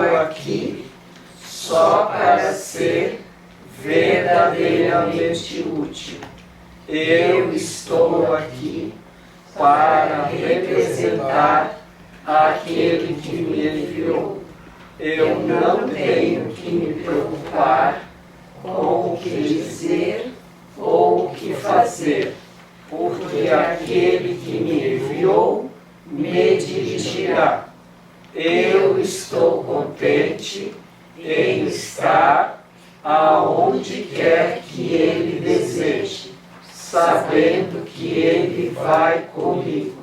aqui só para ser verdadeiramente útil. Eu estou aqui para representar aquele que me enviou. Eu não tenho que me preocupar com o que dizer ou o que fazer, porque aquele que me enviou me dirigirá. Eu estou contente em estar aonde quer que Ele deseje, sabendo que Ele vai comigo.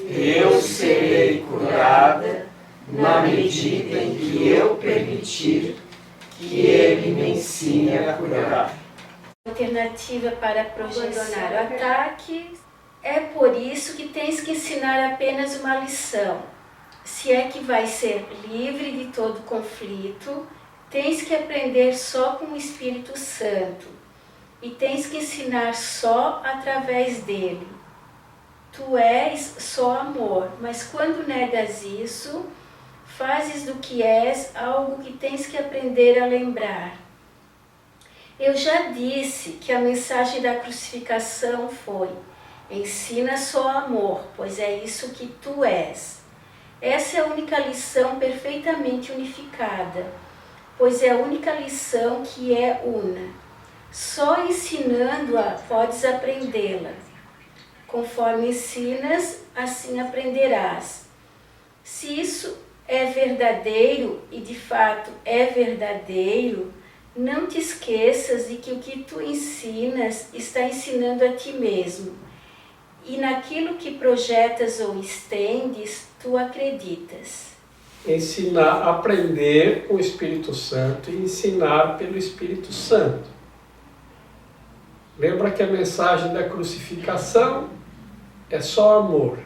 Eu serei curada na medida em que eu permitir que Ele me ensine a curar. Alternativa para abandonar o ataque. É por isso que tens que ensinar apenas uma lição. Se é que vai ser livre de todo conflito, tens que aprender só com o Espírito Santo e tens que ensinar só através dele. Tu és só amor, mas quando negas isso, fazes do que és algo que tens que aprender a lembrar. Eu já disse que a mensagem da crucificação foi: ensina só amor, pois é isso que tu és. Essa é a única lição perfeitamente unificada, pois é a única lição que é una. Só ensinando-a podes aprendê-la. Conforme ensinas, assim aprenderás. Se isso é verdadeiro, e de fato é verdadeiro, não te esqueças de que o que tu ensinas está ensinando a ti mesmo. E naquilo que projetas ou estendes, tu acreditas. Ensinar, aprender com o Espírito Santo e ensinar pelo Espírito Santo. Lembra que a mensagem da crucificação é só amor.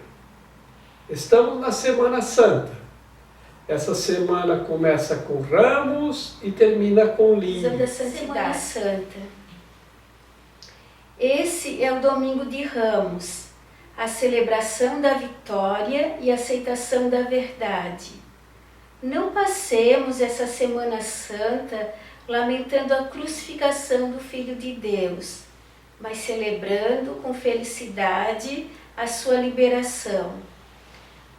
Estamos na Semana Santa. Essa semana começa com ramos e termina com lírios. Da Semana Santa. Esse é o domingo de Ramos, a celebração da vitória e aceitação da verdade. Não passemos essa Semana Santa lamentando a crucificação do Filho de Deus, mas celebrando com felicidade a sua liberação.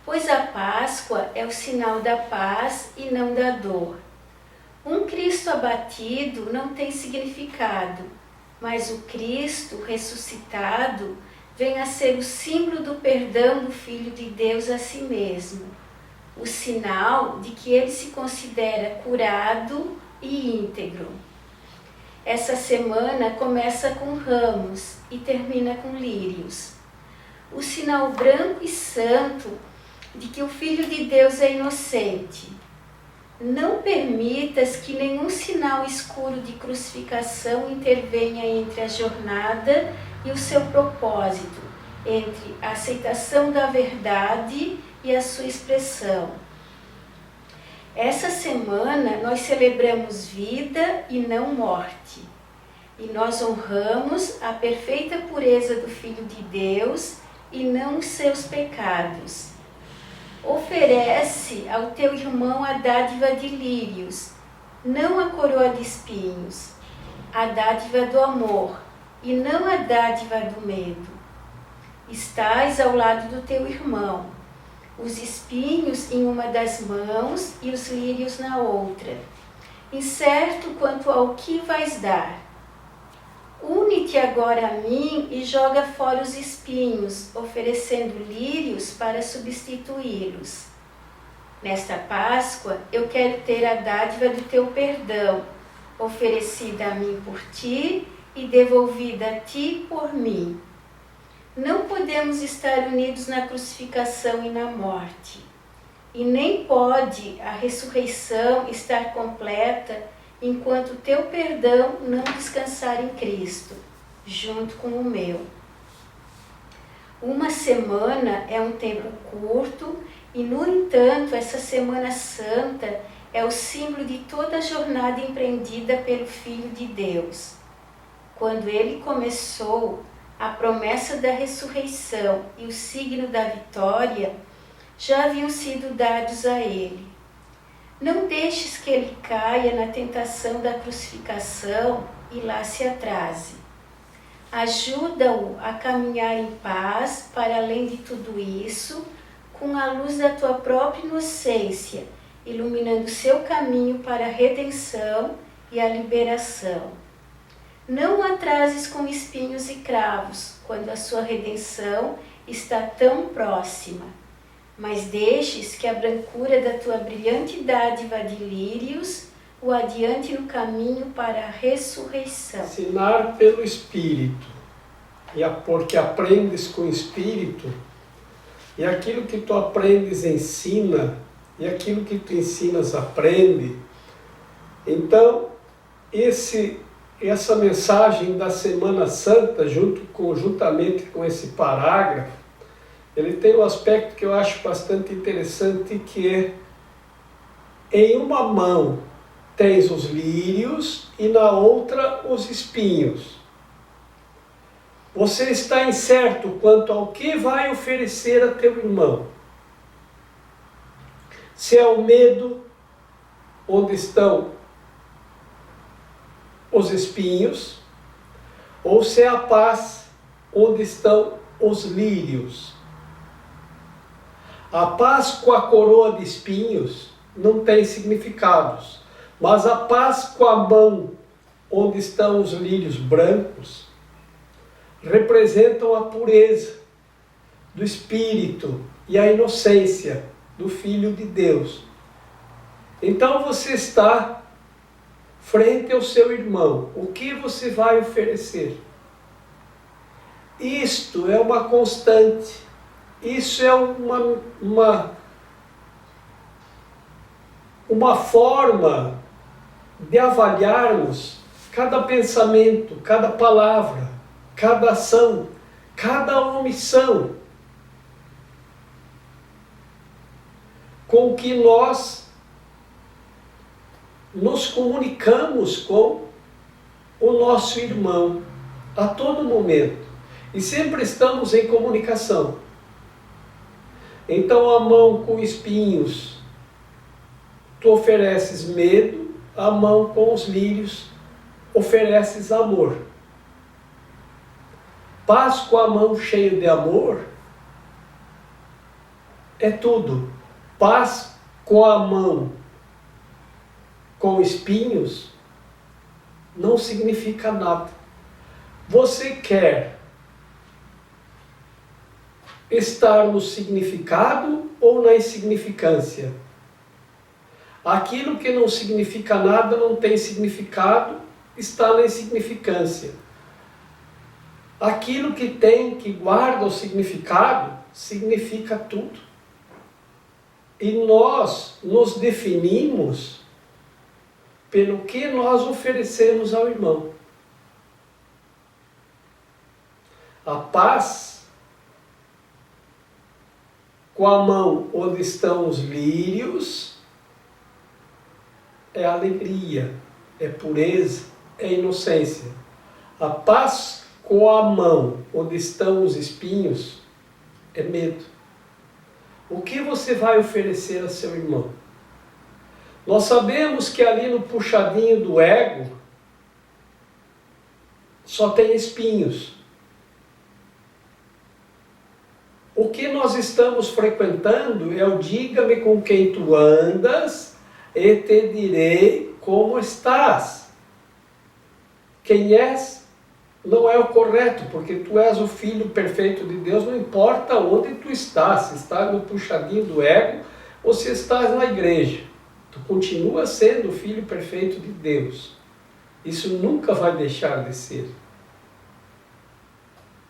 Pois a Páscoa é o sinal da paz e não da dor. Um Cristo abatido não tem significado, mas o Cristo ressuscitado vem a ser o símbolo do perdão do Filho de Deus a si mesmo, o sinal de que ele se considera curado e íntegro. Essa semana começa com ramos e termina com lírios, o sinal branco e santo de que o Filho de Deus é inocente. Não permitas que nenhum sinal escuro de crucificação intervenha entre a jornada e o seu propósito, entre a aceitação da verdade e a sua expressão. Essa semana nós celebramos vida e não morte, e nós honramos a perfeita pureza do Filho de Deus e não os seus pecados. Oferece ao teu irmão a dádiva de lírios, não a coroa de espinhos, a dádiva do amor e não a dádiva do medo. Estás ao lado do teu irmão, os espinhos em uma das mãos e os lírios na outra, incerto quanto ao que vais dar. Une-te agora a mim e joga fora os espinhos, oferecendo lírios para substituí-los. Nesta Páscoa, eu quero ter a dádiva do teu perdão, oferecida a mim por ti e devolvida a ti por mim. Não podemos estar unidos na crucificação e na morte, e nem pode a ressurreição estar completa enquanto o teu perdão não descansar em Cristo, junto com o meu. Uma semana é um tempo curto e, no entanto, essa Semana Santa é o símbolo de toda a jornada empreendida pelo Filho de Deus. Quando ele começou, a promessa da ressurreição e o signo da vitória já haviam sido dados a ele. Não deixes que ele caia na tentação da crucificação e lá se atrase. Ajuda-o a caminhar em paz para além de tudo isso, com a luz da tua própria inocência, iluminando seu caminho para a redenção e a liberação. Não o atrases com espinhos e cravos, quando a sua redenção está tão próxima, mas deixes que a brancura da tua brilhante dádiva de lírios o adiante no caminho para a ressurreição. Ensinar pelo Espírito, porque aprendes com o Espírito, e aquilo que tu aprendes ensina, e aquilo que tu ensinas aprende. Então, essa mensagem da Semana Santa, juntamente com esse parágrafo, ele tem um aspecto que eu acho bastante interessante, que é: em uma mão tens os lírios e na outra os espinhos. Você está incerto quanto ao que vai oferecer a teu irmão. Se é o medo, onde estão os espinhos, ou se é a paz, onde estão os lírios. A paz com a coroa de espinhos não tem significados, mas a paz com a mão, onde estão os lírios brancos, representam a pureza do Espírito e a inocência do Filho de Deus. Então você está frente ao seu irmão. O que você vai oferecer? Isto é uma constante. Isso é uma forma de avaliarmos cada pensamento, cada palavra, cada ação, cada omissão, com que nós nos comunicamos com o nosso irmão a todo momento. E sempre estamos em comunicação. Então a mão com espinhos, tu ofereces medo, a mão com os lírios, ofereces amor. Paz com a mão cheia de amor é tudo. Paz com a mão com espinhos não significa nada. Você quer estar no significado ou na insignificância? Aquilo que não significa nada, não tem significado, está na insignificância. Aquilo que guarda o significado, significa tudo. E nós nos definimos pelo que nós oferecemos ao irmão. A paz com a mão onde estão os lírios é alegria, é pureza, é inocência. A paz com a mão onde estão os espinhos é medo. O que você vai oferecer a seu irmão? Nós sabemos que ali no puxadinho do ego só tem espinhos. O que nós estamos frequentando é o diga-me com quem tu andas e te direi como estás. Quem és não é o correto, porque tu és o Filho perfeito de Deus, não importa onde tu estás, se estás no puxadinho do ego ou se estás na igreja. Tu continua sendo o Filho perfeito de Deus. Isso nunca vai deixar de ser.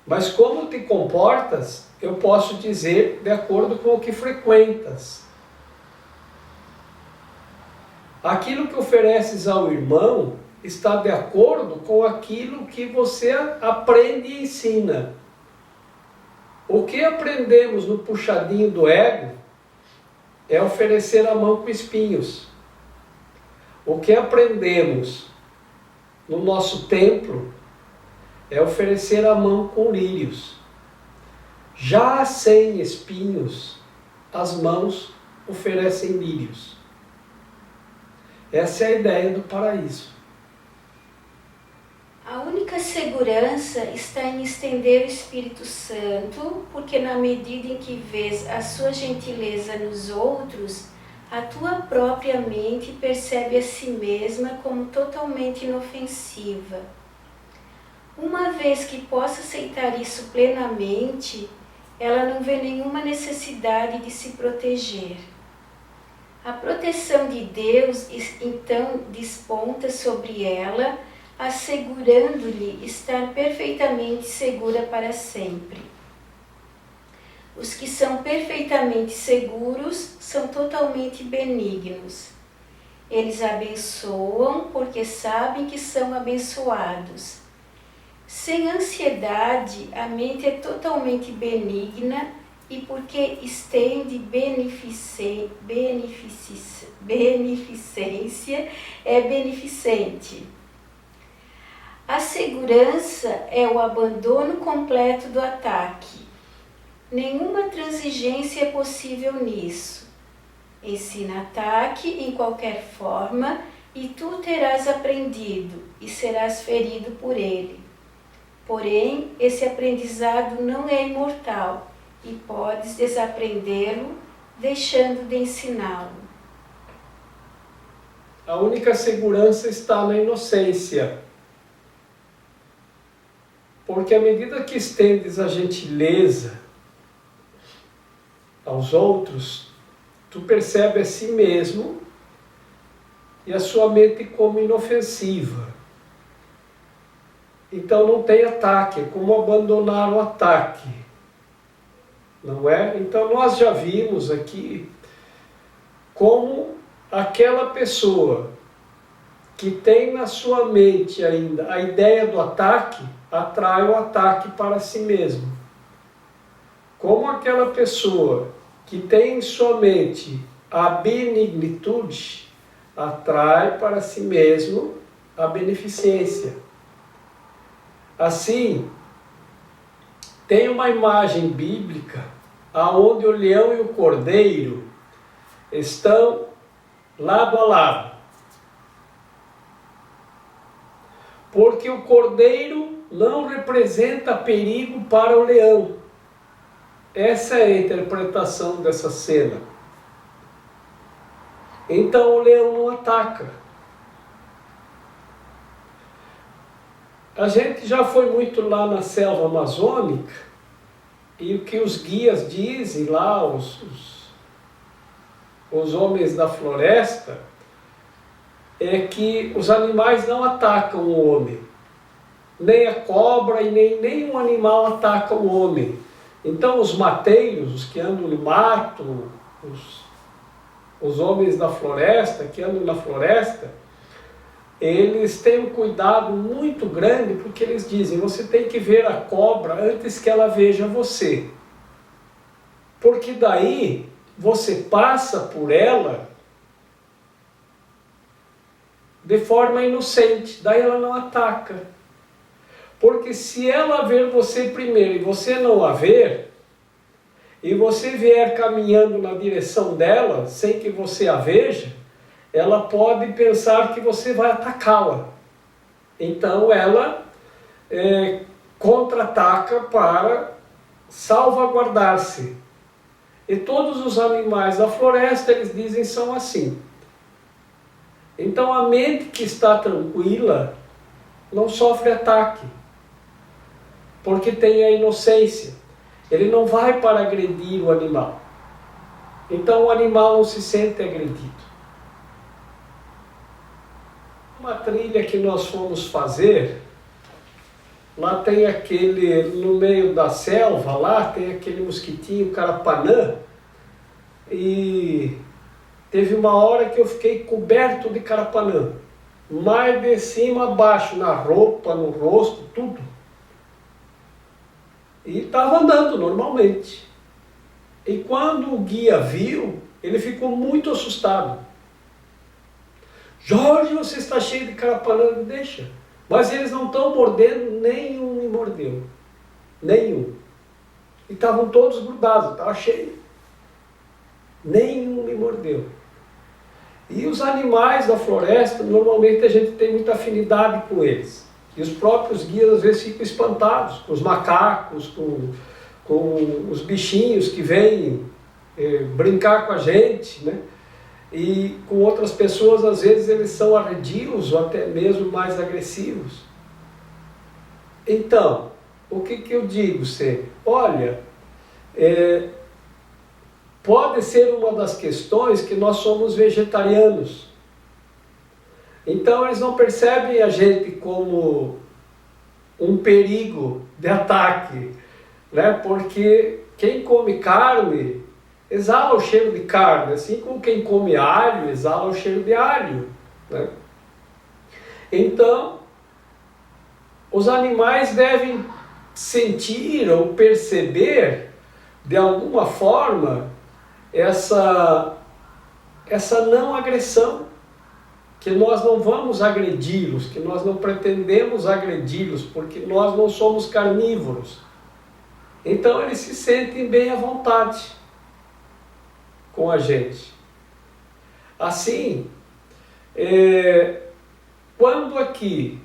Mas como te comportas, eu posso dizer de acordo com o que frequentas. Aquilo que ofereces ao irmão está de acordo com aquilo que você aprende e ensina. O que aprendemos no puxadinho do ego é oferecer a mão com espinhos. O que aprendemos no nosso templo é oferecer a mão com lírios. Já sem espinhos, as mãos oferecem lírios. Essa é a ideia do paraíso. A única segurança está em estender o Espírito Santo, porque na medida em que vês a sua gentileza nos outros, a tua própria mente percebe a si mesma como totalmente inofensiva. Uma vez que possa aceitar isso plenamente, ela não vê nenhuma necessidade de se proteger. A proteção de Deus então desponta sobre ela, assegurando-lhe estar perfeitamente segura para sempre. Os que são perfeitamente seguros são totalmente benignos. Eles abençoam porque sabem que são abençoados. Sem ansiedade, a mente é totalmente benigna e porque estende beneficência, é beneficente. A segurança é o abandono completo do ataque. Nenhuma transigência é possível nisso. Ensina ataque em qualquer forma e tu terás aprendido e serás ferido por ele. Porém, esse aprendizado não é imortal e podes desaprendê-lo deixando de ensiná-lo. A única segurança está na inocência. Porque à medida que estendes a gentileza aos outros, tu percebes a si mesmo e a sua mente como inofensiva. Então não tem ataque, é como abandonar o ataque, não é? Então nós já vimos aqui como aquela pessoa que tem na sua mente ainda a ideia do ataque, atrai o ataque para si mesmo. Como aquela pessoa que tem em sua mente a benignitude, atrai para si mesmo a beneficência. Assim, tem uma imagem bíblica aonde o leão e o cordeiro estão lado a lado. Porque o cordeiro não representa perigo para o leão. Essa é a interpretação dessa cena. Então o leão não ataca. A gente já foi muito lá na selva amazônica e o que os guias dizem lá, os homens da floresta, é que os animais não atacam o homem. Nem a cobra e nem nenhum animal ataca o homem. Então os mateiros, os que andam no mato, os homens da floresta, que andam na floresta, eles têm um cuidado muito grande porque eles dizem, você tem que ver a cobra antes que ela veja você. Porque daí você passa por ela de forma inocente, daí ela não ataca. Porque se ela ver você primeiro e você não a ver, e você vier caminhando na direção dela sem que você a veja, ela pode pensar que você vai atacá-la. Então ela contra-ataca para salvaguardar-se. E todos os animais da floresta, eles dizem, são assim. Então a mente que está tranquila não sofre ataque, porque tem a inocência. Ele não vai para agredir o animal. Então o animal não se sente agredido. Uma trilha que nós fomos fazer, lá tem aquele, no meio da selva, lá tem aquele mosquitinho carapanã, e teve uma hora que eu fiquei coberto de carapanã, mais de cima a baixo, na roupa, no rosto, tudo. E estava andando normalmente. E quando o guia viu, ele ficou muito assustado. Jorge, você está cheio de carapanã, deixa. Mas eles não estão mordendo, nenhum me mordeu. Nenhum. E estavam todos grudados, estava cheio. Nenhum me mordeu. E os animais da floresta, normalmente a gente tem muita afinidade com eles. E os próprios guias às vezes ficam espantados com os macacos, com os bichinhos que vêm brincar com a gente, né? E com outras pessoas às vezes eles são arredios ou até mesmo mais agressivos. Então, o que eu digo sempre? Olha, pode ser uma das questões que nós somos vegetarianos. Então eles não percebem a gente como um perigo de ataque, né? Porque quem come carne exala o cheiro de carne, assim como quem come alho exala o cheiro de alho, né? Então, os animais devem sentir ou perceber, de alguma forma, essa não agressão, que nós não vamos agredi-los, que nós não pretendemos agredi-los, porque nós não somos carnívoros. Então eles se sentem bem à vontade com a gente. Assim, quando aqui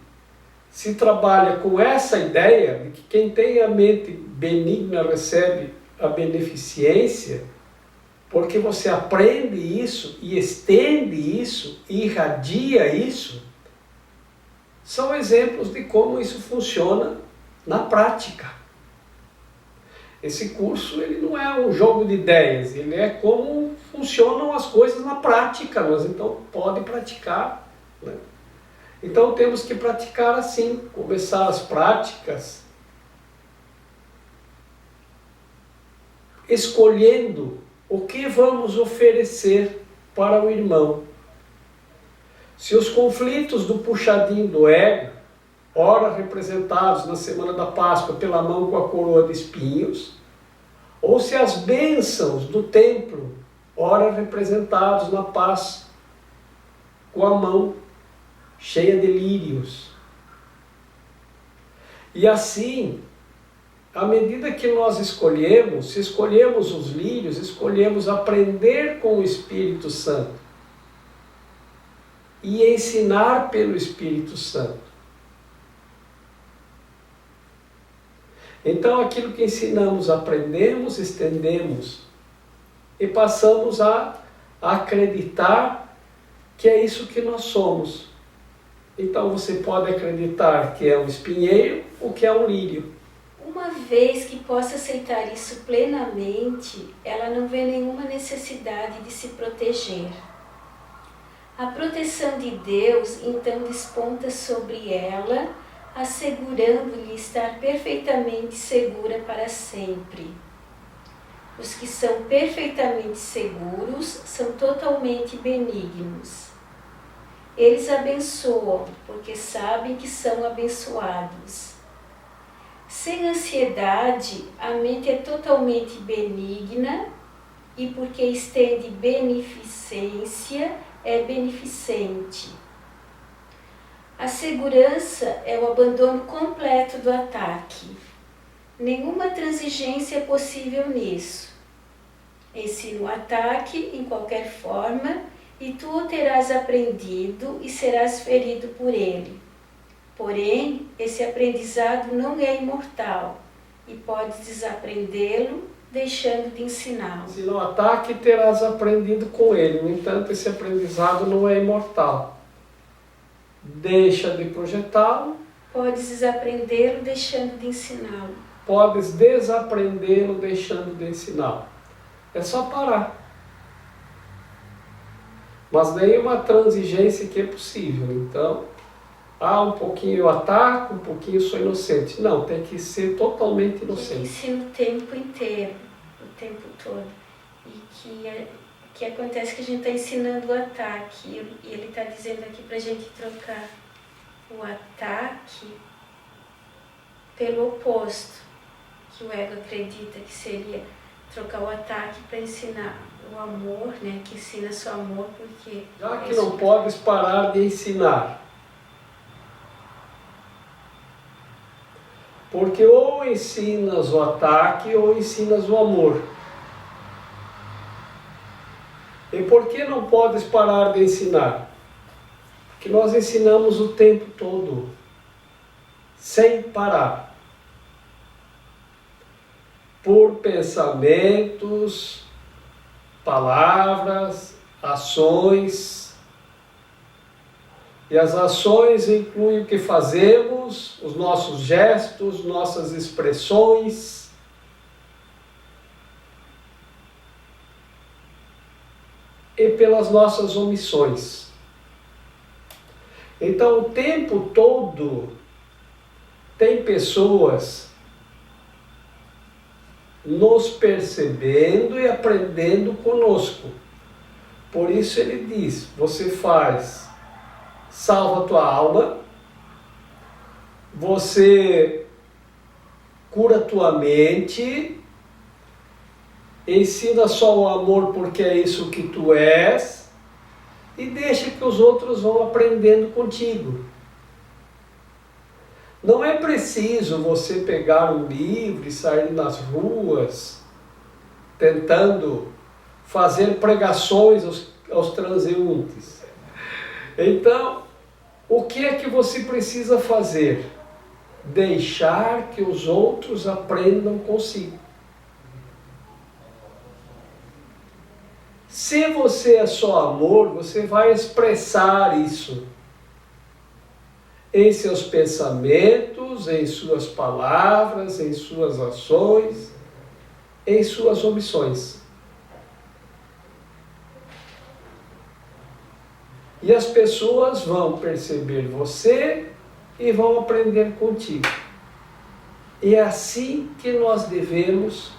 se trabalha com essa ideia de que quem tem a mente benigna recebe a beneficência, porque você aprende isso e estende isso e irradia isso, são exemplos de como isso funciona na prática. Esse curso ele não é um jogo de ideias, ele é como funcionam as coisas na prática, mas então pode praticar, né? Então temos que praticar assim, começar as práticas escolhendo o que vamos oferecer para o irmão. Se os conflitos do puxadinho do ego, ora representados na semana da Páscoa pela mão com a coroa de espinhos, ou se as bênçãos do templo, ora representados na paz com a mão cheia de lírios. E assim, à medida que nós escolhemos, se escolhemos os lírios, escolhemos aprender com o Espírito Santo e ensinar pelo Espírito Santo. Então aquilo que ensinamos, aprendemos, estendemos e passamos a acreditar que é isso que nós somos. Então você pode acreditar que é um espinheiro ou que é um lírio. Uma vez que possa aceitar isso plenamente, ela não vê nenhuma necessidade de se proteger. A proteção de Deus então desponta sobre ela, assegurando-lhe estar perfeitamente segura para sempre. Os que são perfeitamente seguros são totalmente benignos. Eles abençoam, porque sabem que são abençoados. Sem ansiedade, a mente é totalmente benigna e porque estende beneficência, é beneficente. A segurança é o abandono completo do ataque. Nenhuma transigência é possível nisso. Ensina o ataque em qualquer forma e tu o terás aprendido e serás ferido por ele. Porém, esse aprendizado não é imortal e podes desaprendê-lo deixando de ensiná-lo. Se no ataque terás aprendido com ele, no entanto esse aprendizado não é imortal. Deixa de projetá-lo. Podes desaprendê-lo deixando de ensiná-lo. Podes desaprendê-lo deixando de ensiná-lo. É só parar. Mas nenhuma transigência que é possível. Então, um pouquinho eu ataco, um pouquinho sou inocente. Não, tem que ser totalmente inocente. Ensina o tempo inteiro, o tempo todo. E que acontece que a gente está ensinando o ataque. E ele está dizendo aqui para a gente trocar o ataque pelo oposto, que o ego acredita que seria trocar o ataque para ensinar o amor, né? Que ensina só amor, porque... Já que não podes parar de ensinar, porque ou ensinas o ataque ou ensinas o amor. E por que não podes parar de ensinar? Porque nós ensinamos o tempo todo, sem parar. Por pensamentos, palavras, ações. E as ações incluem o que fazemos, os nossos gestos, nossas expressões. E pelas nossas omissões. Então, o tempo todo tem pessoas nos percebendo e aprendendo conosco. Por isso ele diz, você salva a tua alma, você cura a tua mente, ensina só o amor porque é isso que tu és, e deixa que os outros vão aprendendo contigo. Não é preciso você pegar um livro e sair nas ruas tentando fazer pregações aos transeuntes. Então, o que é que você precisa fazer? Deixar que os outros aprendam consigo. Se você é só amor, você vai expressar isso em seus pensamentos, em suas palavras, em suas ações, em suas omissões. E as pessoas vão perceber você e vão aprender contigo. E é assim que nós devemos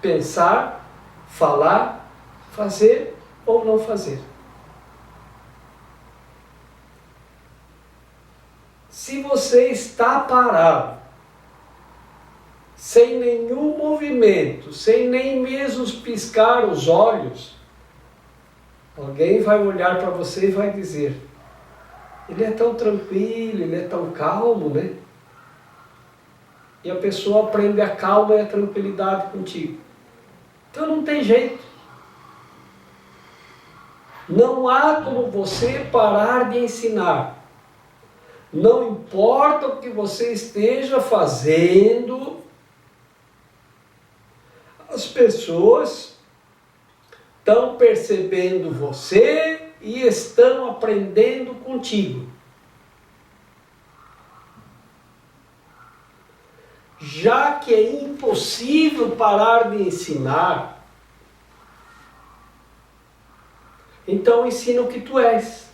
pensar, falar, fazer ou não fazer. Se você está parado, sem nenhum movimento, sem nem mesmo piscar os olhos, alguém vai olhar para você e vai dizer, ele é tão tranquilo, ele é tão calmo, né? E a pessoa aprende a calma e a tranquilidade contigo. Então não tem jeito. Não há como você parar de ensinar. Não importa o que você esteja fazendo, as pessoas estão percebendo você e estão aprendendo contigo. Já que é impossível parar de ensinar, então ensina o que tu és.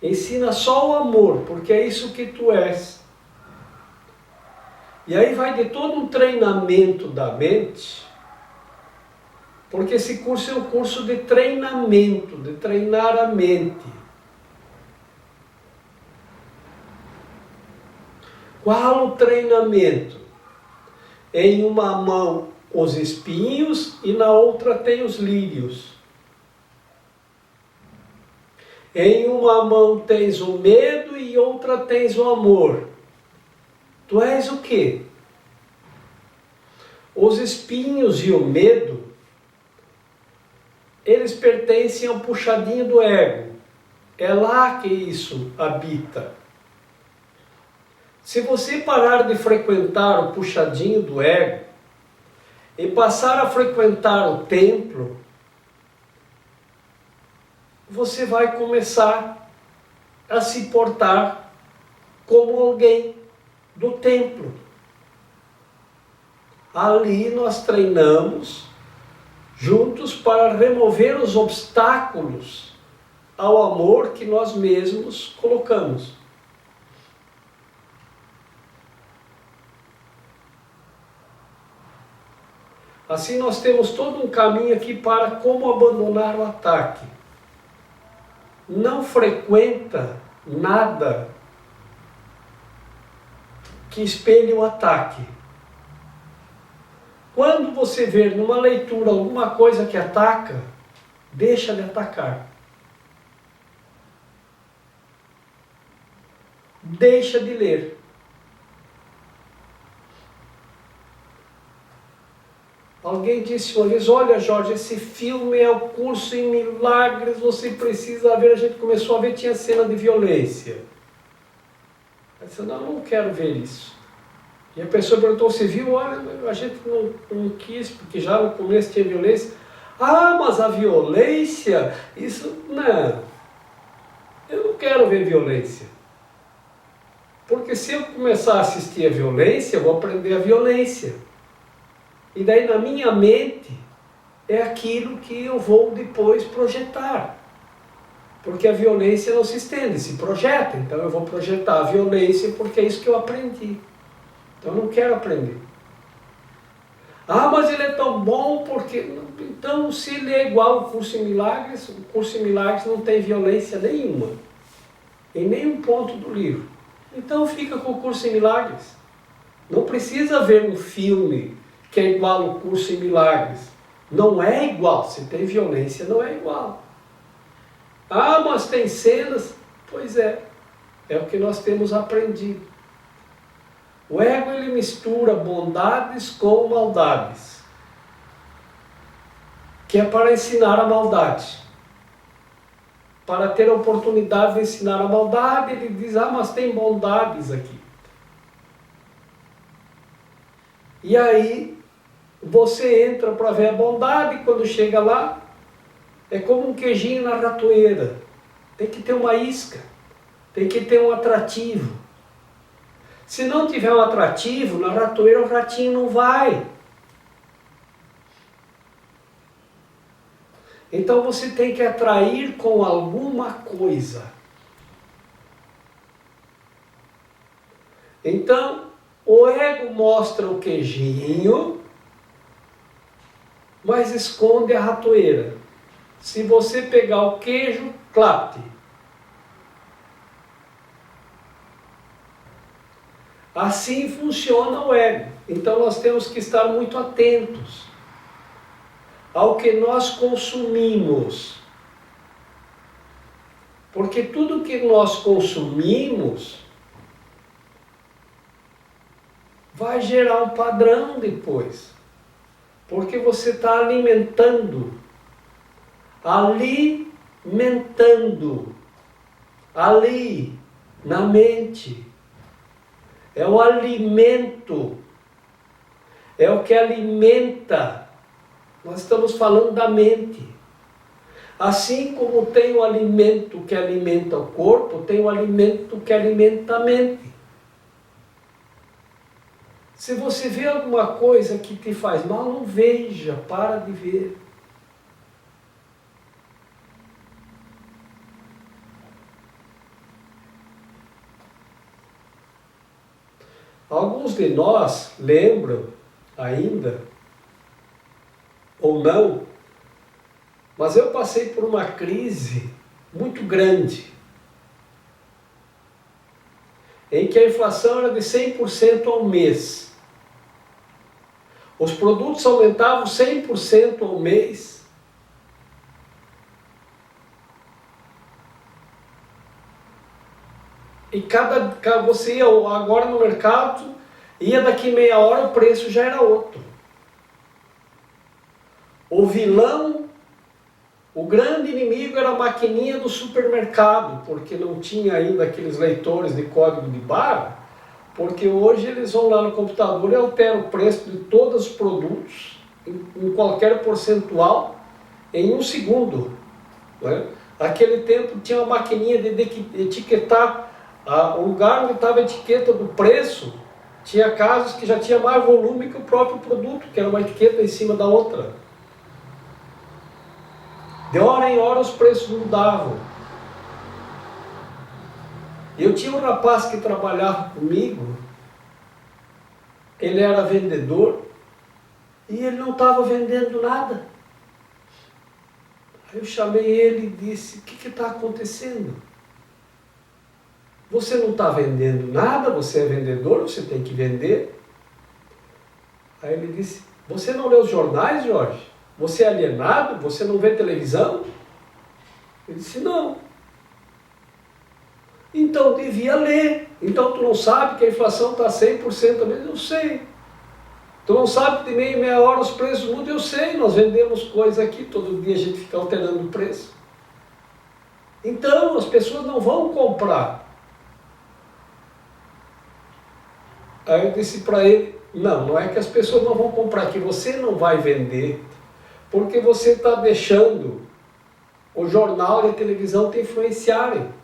Ensina só o amor, porque é isso que tu és. E aí vai de todo um treinamento da mente, porque esse curso é um curso de treinamento, de treinar a mente. Qual o treinamento? Em uma mão os espinhos e na outra tem os lírios. Em uma mão tens o medo e outra tens o amor. Tu és o quê? Os espinhos e o medo, eles pertencem ao puxadinho do ego. É lá que isso habita. Se você parar de frequentar o puxadinho do ego e passar a frequentar o templo, você vai começar a se portar como alguém do templo. Ali nós treinamos juntos para remover os obstáculos ao amor que nós mesmos colocamos. Assim nós temos todo um caminho aqui para como abandonar o ataque. Não frequenta nada que espelhe o ataque. Quando você ver numa leitura alguma coisa que ataca, deixa de atacar. Deixa de ler. Alguém disse uma vez, olha Jorge, esse filme é o Curso em Milagres, você precisa ver. A gente começou a ver, tinha cena de violência. Eu disse, não quero ver isso. E a pessoa perguntou, você viu? Olha, a gente não quis, porque já no começo tinha violência. Ah, mas a violência, isso, não. Eu não quero ver violência. Porque se eu começar a assistir a violência, eu vou aprender a violência. E daí na minha mente é aquilo que eu vou depois projetar. Porque a violência não se estende, se projeta. Então eu vou projetar a violência porque é isso que eu aprendi. Então eu não quero aprender. Ah, mas ele é tão bom porque... Então se ele é igual ao Curso em Milagres, o Curso em Milagres não tem violência nenhuma. Em nenhum ponto do livro. Então fica com o Curso em Milagres. Não precisa ver um filme que é igual ao Curso em Milagres. Não é igual. Se tem violência, não é igual. Ah, mas tem cenas. Pois é. É o que nós temos aprendido. O ego, ele mistura bondades com maldades. Que é para ensinar a maldade. Para ter a oportunidade de ensinar a maldade, ele diz, ah, mas tem bondades aqui. E aí, você entra para ver a bondade, e quando chega lá, é como um queijinho na ratoeira. Tem que ter uma isca, tem que ter um atrativo. Se não tiver um atrativo, na ratoeira o ratinho não vai. Então você tem que atrair com alguma coisa. Então, o ego mostra o queijinho, mas esconde a ratoeira. Se você pegar o queijo, clate. Assim funciona o ego. Então nós temos que estar muito atentos ao que nós consumimos. Porque tudo que nós consumimos vai gerar um padrão depois. Porque você está alimentando ali na mente. É o alimento. É o que alimenta. Nós estamos falando da mente. Assim como tem o alimento que alimenta o corpo, tem o alimento que alimenta a mente. Se você vê alguma coisa que te faz mal, não veja, para de ver. Alguns de nós lembram ainda, ou não, mas eu passei por uma crise muito grande, em que a inflação era de 100% ao mês. Os produtos aumentavam 100% ao mês. E você ia agora no mercado, ia daqui meia hora, o preço já era outro. O vilão, o grande inimigo era a maquininha do supermercado, porque não tinha ainda aqueles leitores de código de barra, porque hoje eles vão lá no computador e alteram o preço de todos os produtos, em qualquer percentual, em 1 segundo. Né? Naquele tempo tinha uma maquininha de etiquetar o lugar onde estava a etiqueta do preço. Tinha casos que já tinha mais volume que o próprio produto, que era uma etiqueta em cima da outra. De hora em hora os preços mudavam. Eu tinha um rapaz que trabalhava comigo, ele era vendedor, e ele não estava vendendo nada. Aí eu chamei ele e disse, o que está acontecendo? Você não está vendendo nada, você é vendedor, você tem que vender. Aí ele disse, você não lê os jornais, Jorge? Você é alienado? Você não vê televisão? Eu disse, não. Então devia ler. Então tu não sabe que a inflação está 100% também? Eu sei. Tu não sabe que de meia em meia hora os preços mudam? Eu sei, nós vendemos coisa aqui, todo dia a gente fica alterando o preço. Então as pessoas não vão comprar. Aí eu disse para ele, não é que as pessoas não vão comprar, que você não vai vender, porque você está deixando o jornal e a televisão te influenciarem.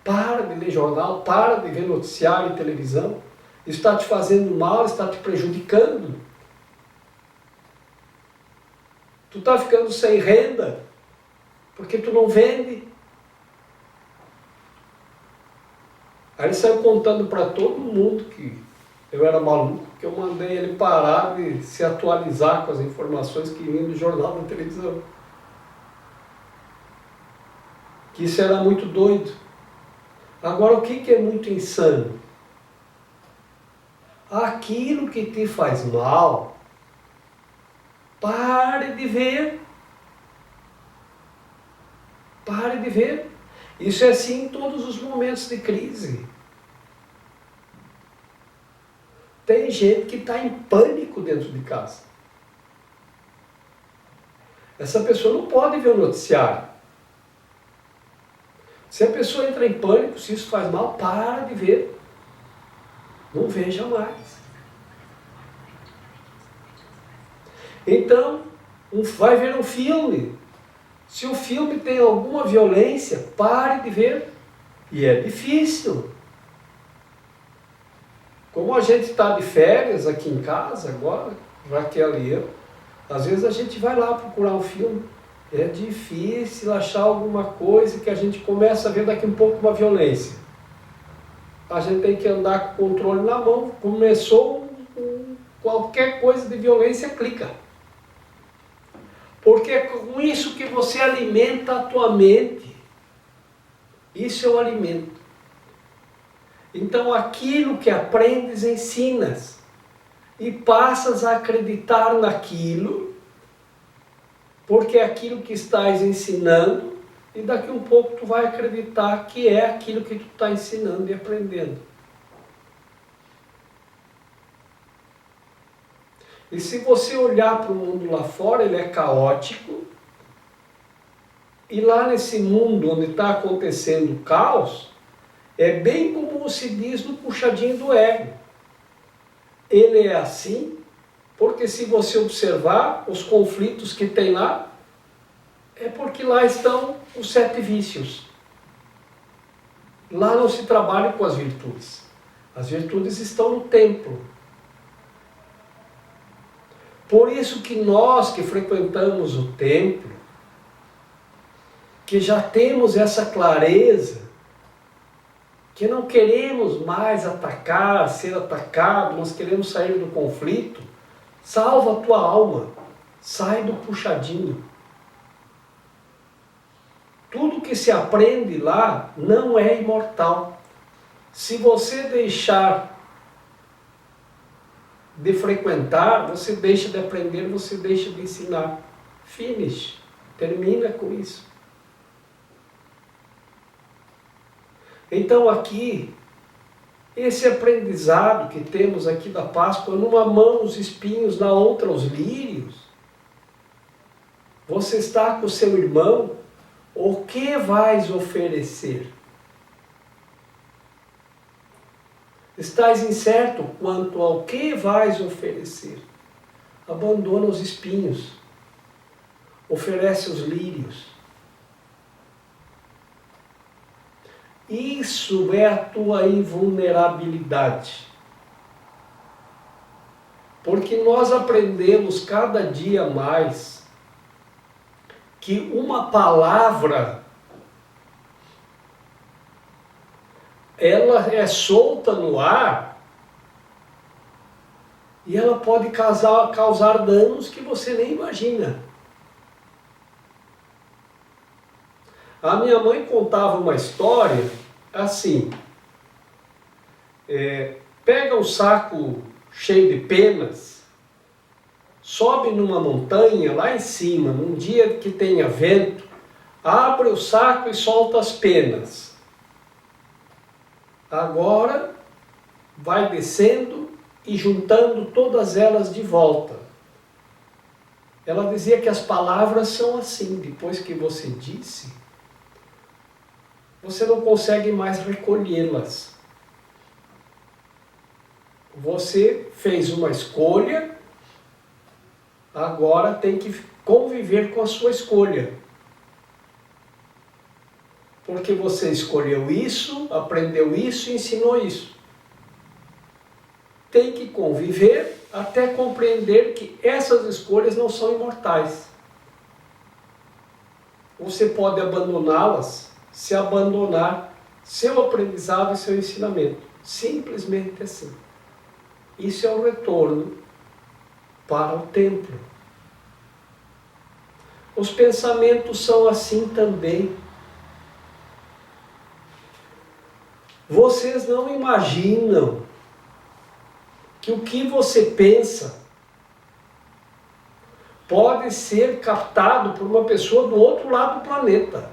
Para de ler jornal, para de ver noticiário e televisão. Isso está te fazendo mal, está te prejudicando. Tu está ficando sem renda, porque tu não vende. Aí ele saiu contando para todo mundo que eu era maluco, que eu mandei ele parar de se atualizar com as informações que vinham do jornal da televisão. Que isso era muito doido. Agora, o que é muito insano? Aquilo que te faz mal, pare de ver. Pare de ver. Isso é assim em todos os momentos de crise. Tem gente que está em pânico dentro de casa. Essa pessoa não pode ver o noticiário. Se a pessoa entra em pânico, se isso faz mal, para de ver. Não veja mais. Então, vai ver um filme. Se o filme tem alguma violência, pare de ver. E é difícil. Como a gente está de férias aqui em casa agora, Raquel e eu, às vezes a gente vai lá procurar um filme. É difícil achar alguma coisa que a gente começa a ver daqui um pouco uma violência. A gente tem que andar com o controle na mão. Começou qualquer coisa de violência, clica. Porque é com isso que você alimenta a tua mente. Isso é o alimento. Então aquilo que aprendes, ensinas. E passas a acreditar naquilo, porque é aquilo que estás ensinando, e daqui um pouco tu vai acreditar que é aquilo que tu está ensinando e aprendendo. E se você olhar para o mundo lá fora, ele é caótico, e lá nesse mundo onde está acontecendo o caos, é bem como se diz no puxadinho do ego. Ele é assim, porque se você observar os conflitos que tem lá, é porque lá estão os 7 vícios. Lá não se trabalha com as virtudes. As virtudes estão no templo. Por isso que nós que frequentamos o templo, que já temos essa clareza, que não queremos mais atacar, ser atacado, nós queremos sair do conflito, salva a tua alma, sai do puxadinho. Tudo que se aprende lá não é imortal. Se você deixar de frequentar, você deixa de aprender, você deixa de ensinar. Finish. Termina com isso. Então aqui, esse aprendizado que temos aqui da Páscoa, numa mão os espinhos, na outra os lírios. Você está com o seu irmão, o que vais oferecer? Estás incerto quanto ao que vais oferecer? Abandona os espinhos, oferece os lírios. Isso é a tua invulnerabilidade. Porque nós aprendemos cada dia mais que uma palavra, ela solta no ar e ela pode causar danos que você nem imagina. A minha mãe contava uma história assim, pega um saco cheio de penas, sobe numa montanha lá em cima, num dia que tenha vento, abre o saco e solta as penas. Agora vai descendo e juntando todas elas de volta. Ela dizia que as palavras são assim, depois que você disse, você não consegue mais recolhê-las. Você fez uma escolha, agora tem que conviver com a sua escolha. Porque você escolheu isso, aprendeu isso e ensinou isso. Tem que conviver até compreender que essas escolhas não são imortais. Você pode abandoná-las se abandonar seu aprendizado e seu ensinamento. Simplesmente assim. Isso é o retorno para o templo. Os pensamentos são assim também. Vocês não imaginam que o que você pensa pode ser captado por uma pessoa do outro lado do planeta.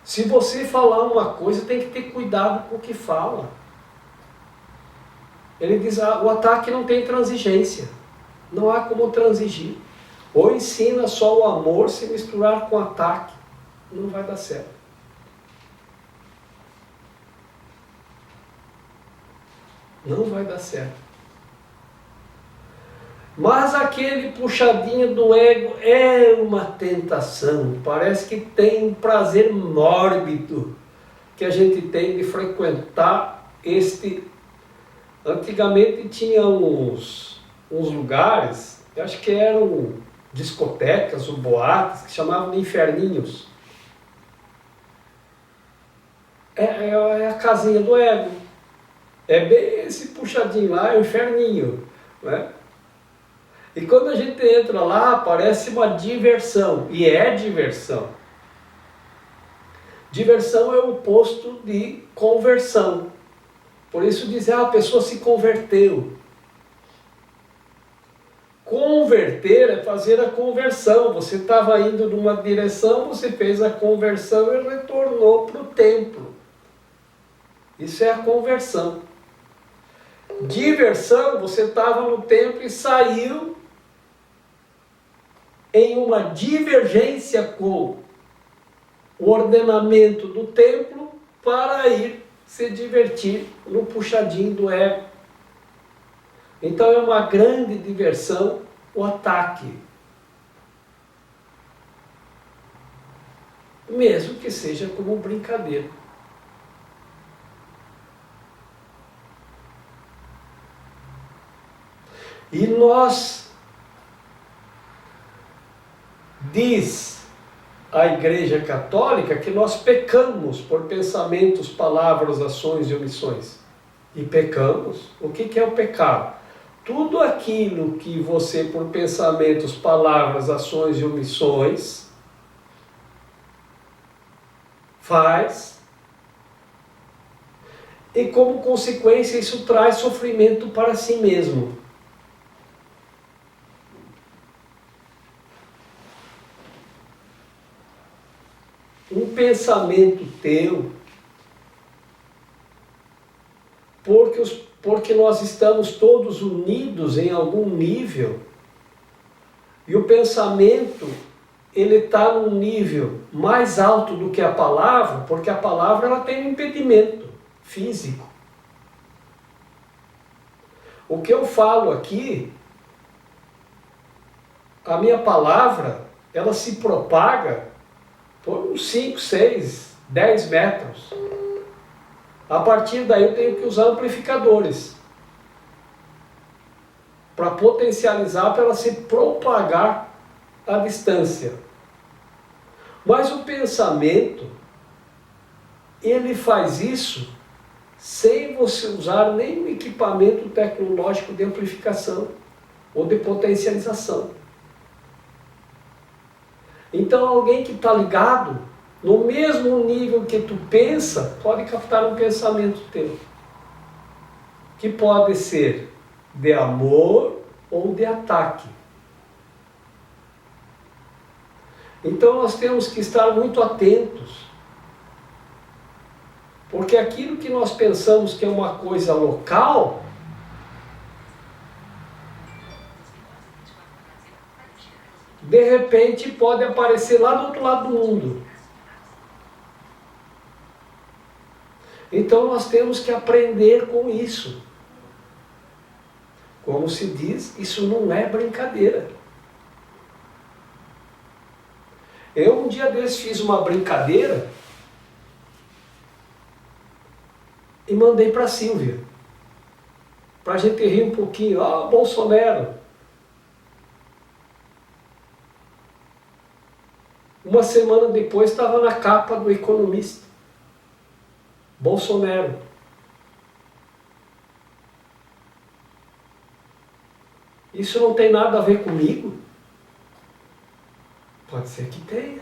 Se você falar uma coisa, tem que ter cuidado com o que fala. Ele diz, o ataque não tem transigência. Não há como transigir. Ou ensina só o amor se misturar com ataque. Não vai dar certo. Não vai dar certo. Mas aquele puxadinho do ego é uma tentação. Parece que tem um prazer mórbido que a gente tem de frequentar este... Antigamente tinha uns lugares, eu acho que eram discotecas ou boates, que chamavam de inferninhos. É a casinha do ego. É bem esse puxadinho lá, é o inferninho, né? E quando a gente entra lá, parece uma diversão, e é diversão. Diversão é o oposto de conversão. Por isso dizer, a pessoa se converteu. Converter é fazer a conversão. Você estava indo numa direção, você fez a conversão e retornou para o templo. Isso é a conversão. Diversão, você estava no templo e saiu em uma divergência com o ordenamento do templo para ir se divertir no puxadinho do ego. Então é uma grande diversão o ataque. Mesmo que seja como brincadeira. E nós, diz a Igreja Católica, que nós pecamos por pensamentos, palavras, ações e omissões. E pecamos. O que é o pecado? Tudo aquilo que você, por pensamentos, palavras, ações e omissões, faz, e como consequência isso traz sofrimento para si mesmo. Um pensamento teu, porque nós estamos todos unidos em algum nível, e o pensamento ele está num nível mais alto do que a palavra, porque a palavra ela tem um impedimento físico. O que eu falo aqui, a minha palavra, ela se propaga por uns 5, 6, 10 metros. A partir daí eu tenho que usar amplificadores para potencializar, para ela se propagar à distância. Mas o pensamento, ele faz isso sem você usar nenhum equipamento tecnológico de amplificação ou de potencialização. Então alguém que está ligado, no mesmo nível que tu pensa, pode captar um pensamento teu. Que pode ser de amor ou de ataque. Então nós temos que estar muito atentos Porque aquilo que nós pensamos que é uma coisa local, de repente pode aparecer lá do outro lado do mundo. Então nós temos que aprender com isso. Como se diz, isso não é brincadeira. Eu um dia desses fiz uma brincadeira e mandei para a Silvia, para a gente rir um pouquinho. Ah, Bolsonaro. Uma semana depois estava na capa do Economista. Bolsonaro. Isso não tem nada a ver comigo? Pode ser que tenha.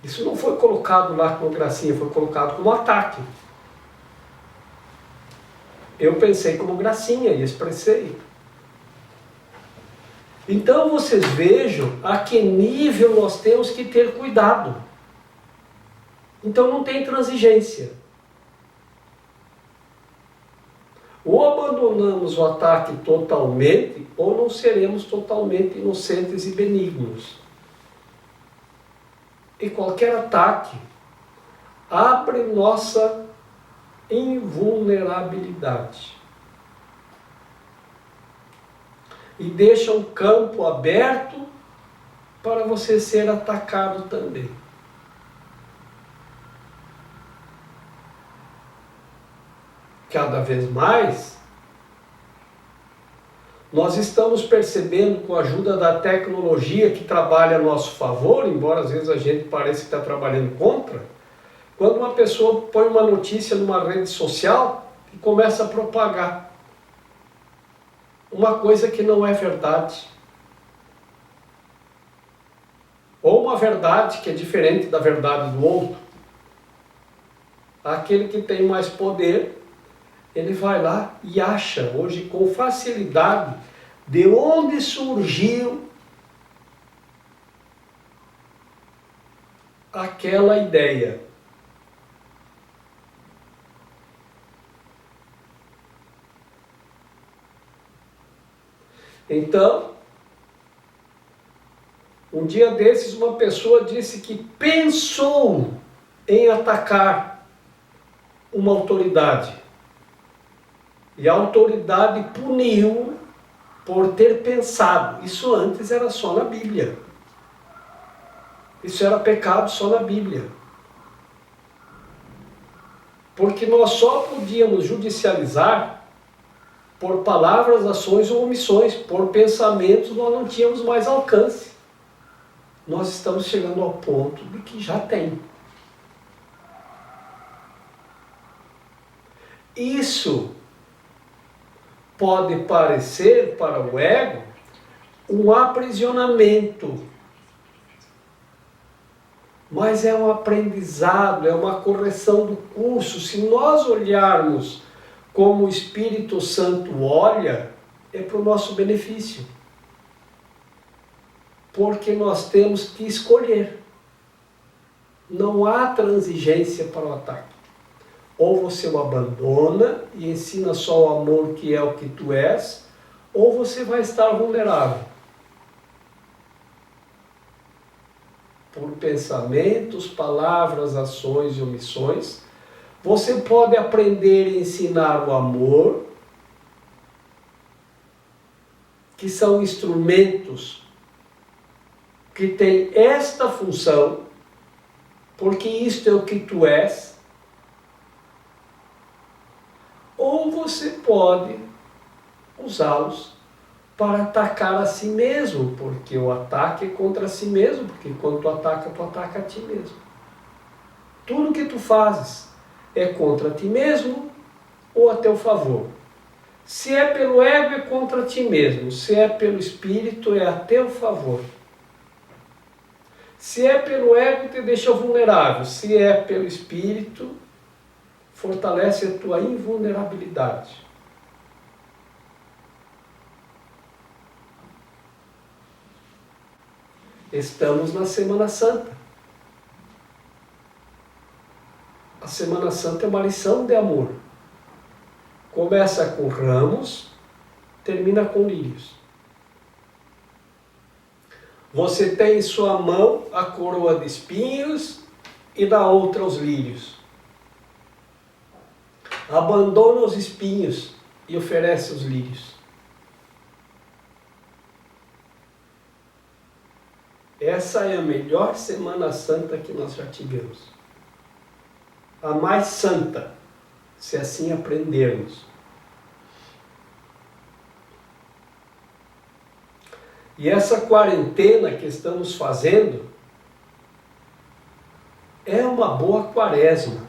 Isso não foi colocado lá como gracinha, foi colocado como ataque. Eu pensei como gracinha e expressei. Então vocês vejam a que nível nós temos que ter cuidado. Então não tem transigência. Ou abandonamos o ataque totalmente, ou não seremos totalmente inocentes e benignos. E qualquer ataque abre nossa invulnerabilidade. E deixa um campo aberto para você ser atacado também. Cada vez mais, nós estamos percebendo, com a ajuda da tecnologia que trabalha a nosso favor, embora às vezes a gente pareça que está trabalhando contra, quando uma pessoa põe uma notícia numa rede social e começa a propagar uma coisa que não é verdade. Ou uma verdade que é diferente da verdade do outro. Aquele que tem mais poder, ele vai lá e acha hoje com facilidade de onde surgiu aquela ideia. Então, um dia desses uma pessoa disse que pensou em atacar uma autoridade. E a autoridade puniu por ter pensado. Isso antes era só na Bíblia. Isso era pecado só na Bíblia. Porque nós só podíamos judicializar por palavras, ações ou omissões. Por pensamentos nós não tínhamos mais alcance. Nós estamos chegando ao ponto de que já tem. Isso pode parecer para o ego um aprisionamento, mas é um aprendizado, é uma correção do curso. Se nós olharmos como o Espírito Santo olha, é para o nosso benefício. Porque nós temos que escolher. Não há transigência para o ataque. Ou você o abandona e ensina só o amor que é o que tu és, ou você vai estar vulnerável. Por pensamentos, palavras, ações e omissões, você pode aprender e ensinar o amor, que são instrumentos que têm esta função, porque isto é o que tu és. Ou você pode usá-los para atacar a si mesmo, porque o ataque é contra si mesmo, porque quando tu ataca a ti mesmo. Tudo que tu fazes é contra ti mesmo ou a teu favor. Se é pelo ego, é contra ti mesmo. Se é pelo espírito, é a teu favor. Se é pelo ego, te deixa vulnerável. Se é pelo espírito, fortalece a tua invulnerabilidade. Estamos na Semana Santa. A Semana Santa é uma lição de amor. Começa com ramos, termina com lírios. Você tem em sua mão a coroa de espinhos e na outra os lírios. Abandona os espinhos e oferece os lírios. Essa é a melhor Semana Santa que nós já tivemos. A mais santa, se assim aprendermos. E essa quarentena que estamos fazendo é uma boa quaresma.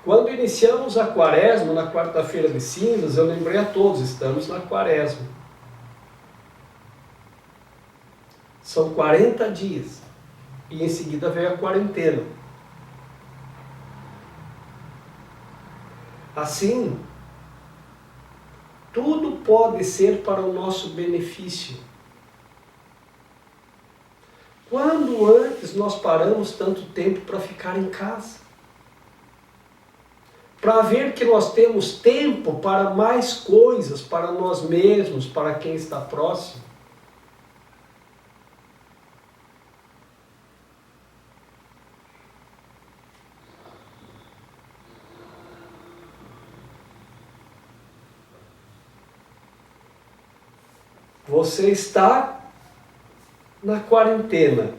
Quando iniciamos a quaresma, na quarta-feira de cinzas, eu lembrei a todos, estamos na quaresma. São 40 dias. E em seguida vem a quarentena. Assim, tudo pode ser para o nosso benefício. Quando antes nós paramos tanto tempo para ficar em casa? Para ver que nós temos tempo para mais coisas, para nós mesmos, para quem está próximo. Você está na quarentena.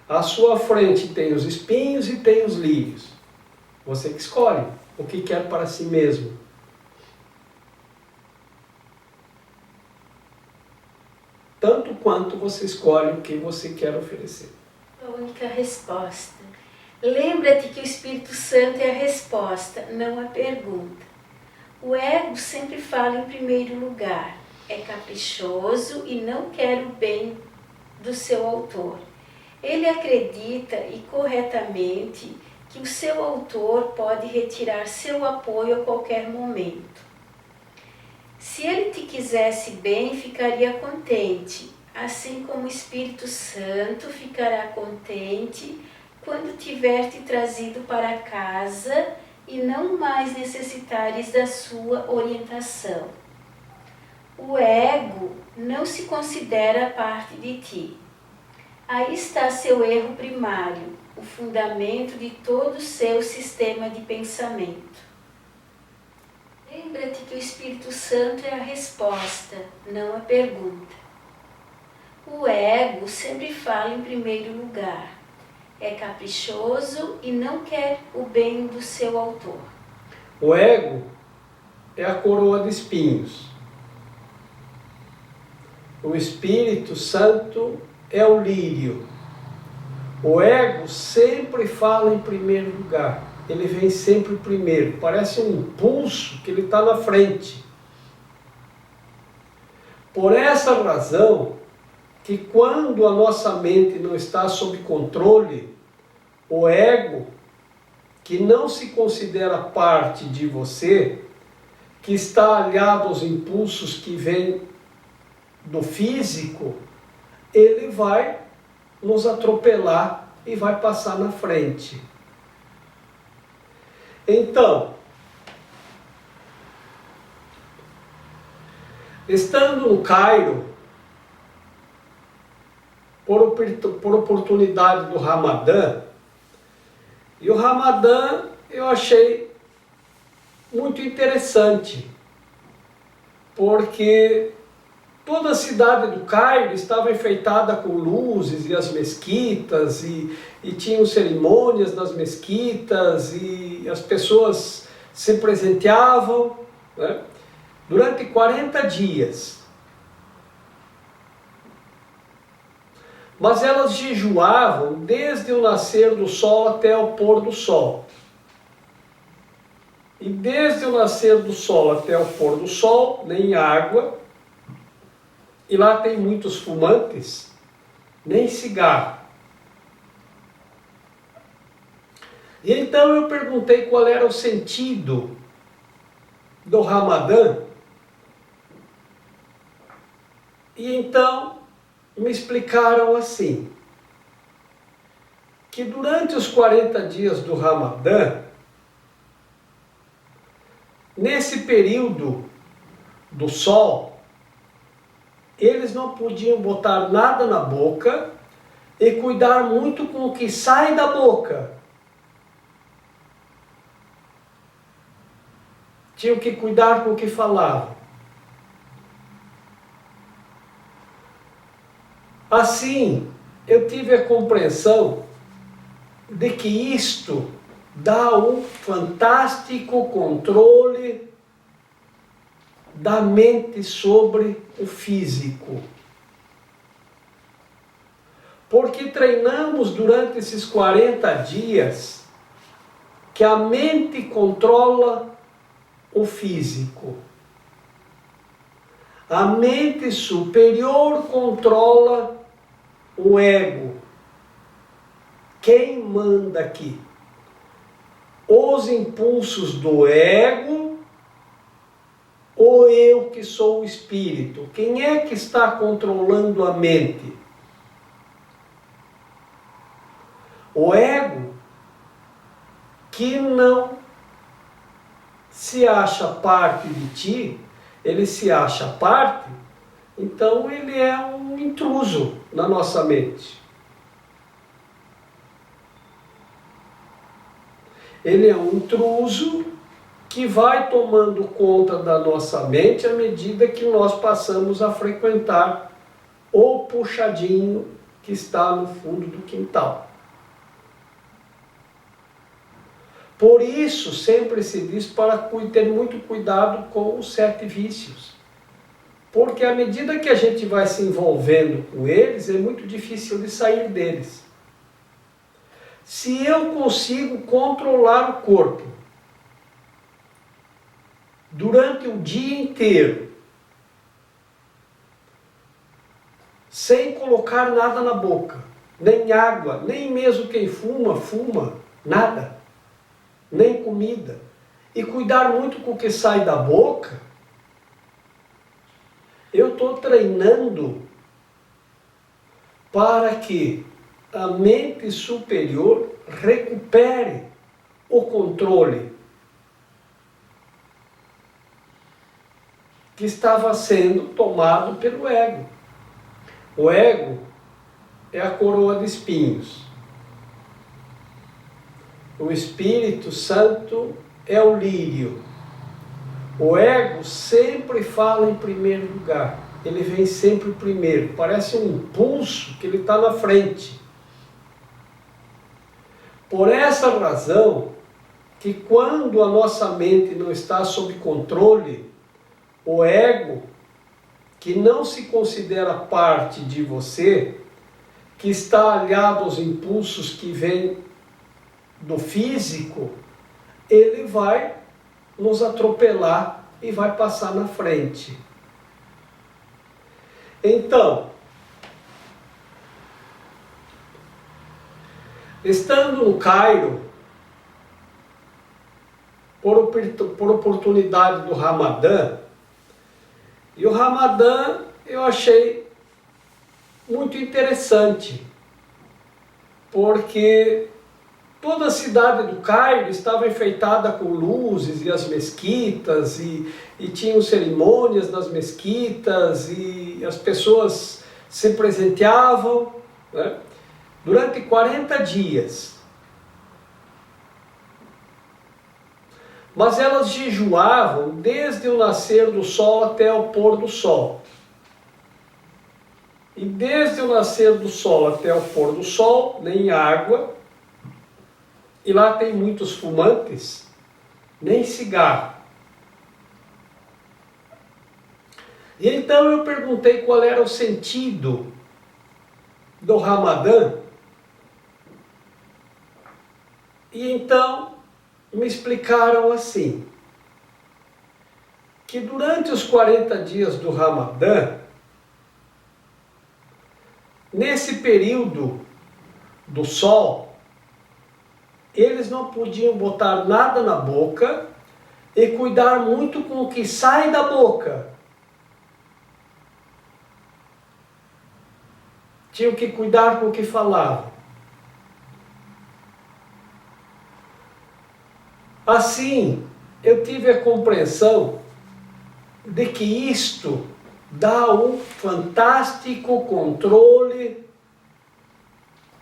À sua frente tem os espinhos e tem os lírios. Você que escolhe o que quer para si mesmo. Tanto quanto você escolhe o que você quer oferecer. A única resposta. Lembra-te que o Espírito Santo é a resposta, não a pergunta. O ego sempre fala em primeiro lugar. É caprichoso e não quer o bem do seu autor. Ele acredita, e corretamente, que o seu autor pode retirar seu apoio a qualquer momento. Se ele te quisesse bem, ficaria contente, assim como o Espírito Santo ficará contente quando tiver te trazido para casa e não mais necessitares da sua orientação. O ego não se considera parte de ti. Aí está seu erro primário, o fundamento de todo o seu sistema de pensamento. Lembra-te que o Espírito Santo é a resposta, não a pergunta. O ego sempre fala em primeiro lugar. É caprichoso e não quer o bem do seu autor. O ego é a coroa de espinhos. O Espírito Santo é o lírio. O ego sempre fala em primeiro lugar. Ele vem sempre primeiro. Parece um impulso que ele está na frente. Por essa razão, que quando a nossa mente não está sob controle, o ego, que não se considera parte de você, que está aliado aos impulsos que vêm do físico, ele vai nos atropelar e vai passar na frente. Então, estando no Cairo, por oportunidade do Ramadã, e o Ramadã eu achei muito interessante, porque toda a cidade do Cairo estava enfeitada com luzes e as mesquitas, e tinham cerimônias nas mesquitas, e as pessoas se presenteavam, né? Durante 40 dias. Mas elas jejuavam desde o nascer do sol até o pôr do sol. E desde o nascer do sol até o pôr do sol, nem água, e lá tem muitos fumantes, nem cigarro. E então eu perguntei qual era o sentido do Ramadã. E então me explicaram assim, que durante os 40 dias do Ramadã, nesse período do sol, eles não podiam botar nada na boca e cuidar muito com o que sai da boca. Tinham que cuidar com o que falavam. Assim, eu tive a compreensão de que isto dá um fantástico controle da mente sobre o físico. Porque treinamos durante esses 40 dias que a mente controla o físico. A mente superior controla o ego. Quem manda aqui? Os impulsos do ego ou eu que sou o espírito? Quem é que está controlando a mente? O ego, que não se acha parte de ti, ele se acha parte, então ele é um intruso na nossa mente. Ele é um intruso que vai tomando conta da nossa mente à medida que nós passamos a frequentar o puxadinho que está no fundo do quintal. Por isso, sempre se diz para ter muito cuidado com os 7 vícios. Porque à medida que a gente vai se envolvendo com eles, é muito difícil de sair deles. Se eu consigo controlar o corpo durante o dia inteiro, sem colocar nada na boca, nem água, nem mesmo quem fuma, nada. Nem comida, e cuidar muito com o que sai da boca, eu estou treinando para que a mente superior recupere o controle que estava sendo tomado pelo ego. O ego é a coroa de espinhos. O Espírito Santo é o lírio. O ego sempre fala em primeiro lugar. Ele vem sempre primeiro. Parece um impulso que ele está na frente. Por essa razão, que quando a nossa mente não está sob controle, o ego, que não se considera parte de você, que está aliado aos impulsos que vêm do físico, ele vai nos atropelar e vai passar na frente. Então, estando no Cairo, por oportunidade do Ramadã, e o Ramadã eu achei muito interessante, porque toda a cidade do Cairo estava enfeitada com luzes e as mesquitas, e tinham cerimônias nas mesquitas, e as pessoas se presenteavam, né, durante 40 dias. Mas elas jejuavam desde o nascer do sol até o pôr do sol. E desde o nascer do sol até o pôr do sol, nem água, e lá tem muitos fumantes, nem cigarro. E então eu perguntei qual era o sentido do Ramadã. E então me explicaram assim, que durante os 40 dias do Ramadã, nesse período do sol, eles não podiam botar nada na boca e cuidar muito com o que sai da boca. Tinham que cuidar com o que falavam. Assim, eu tive a compreensão de que isto dá um fantástico controle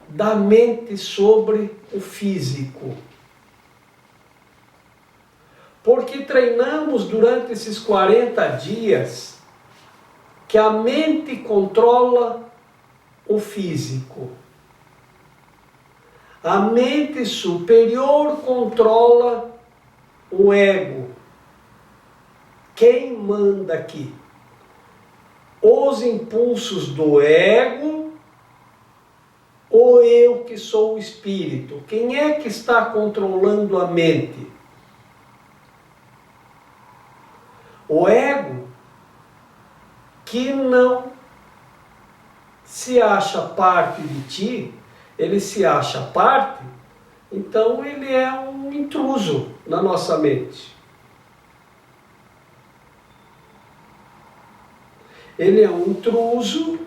da mente sobre o físico. Porque treinamos durante esses 40 dias que a mente controla o físico. A mente superior controla o ego. Quem manda aqui? Os impulsos do ego ou eu que sou o espírito? Quem é que está controlando a mente? O ego, que não se acha parte de ti, ele se acha parte, então ele é um intruso na nossa mente. Ele é um intruso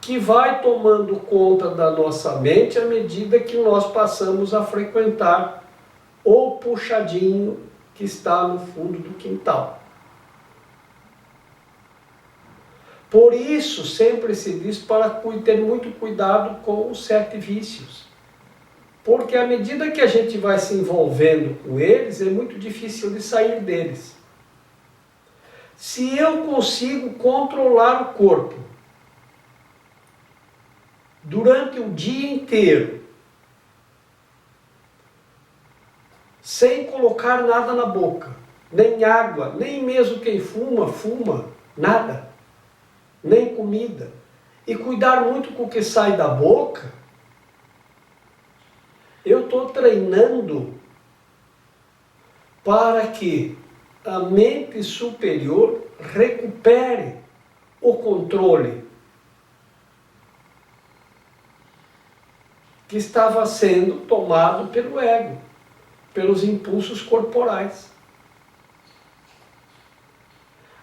que vai tomando conta da nossa mente à medida que nós passamos a frequentar o puxadinho que está no fundo do quintal. Por isso, sempre se diz para ter muito cuidado com os 7 vícios. Porque à medida que a gente vai se envolvendo com eles, é muito difícil de sair deles. Se eu consigo controlar o corpo durante o dia inteiro, sem colocar nada na boca, nem água, nem mesmo quem fuma, nada, nem comida, e cuidar muito com o que sai da boca, eu estou treinando para que a mente superior recupere o controle que estava sendo tomado pelo ego, pelos impulsos corporais.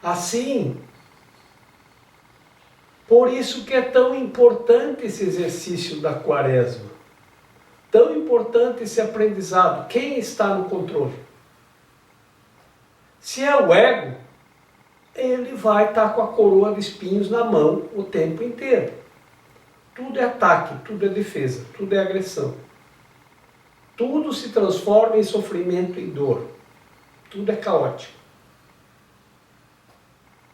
Assim, por isso que é tão importante esse exercício da quaresma, tão importante esse aprendizado. Quem está no controle? Se é o ego, ele vai estar com a coroa de espinhos na mão o tempo inteiro. Tudo é ataque, tudo é defesa, tudo é agressão. Tudo se transforma em sofrimento e dor. Tudo é caótico.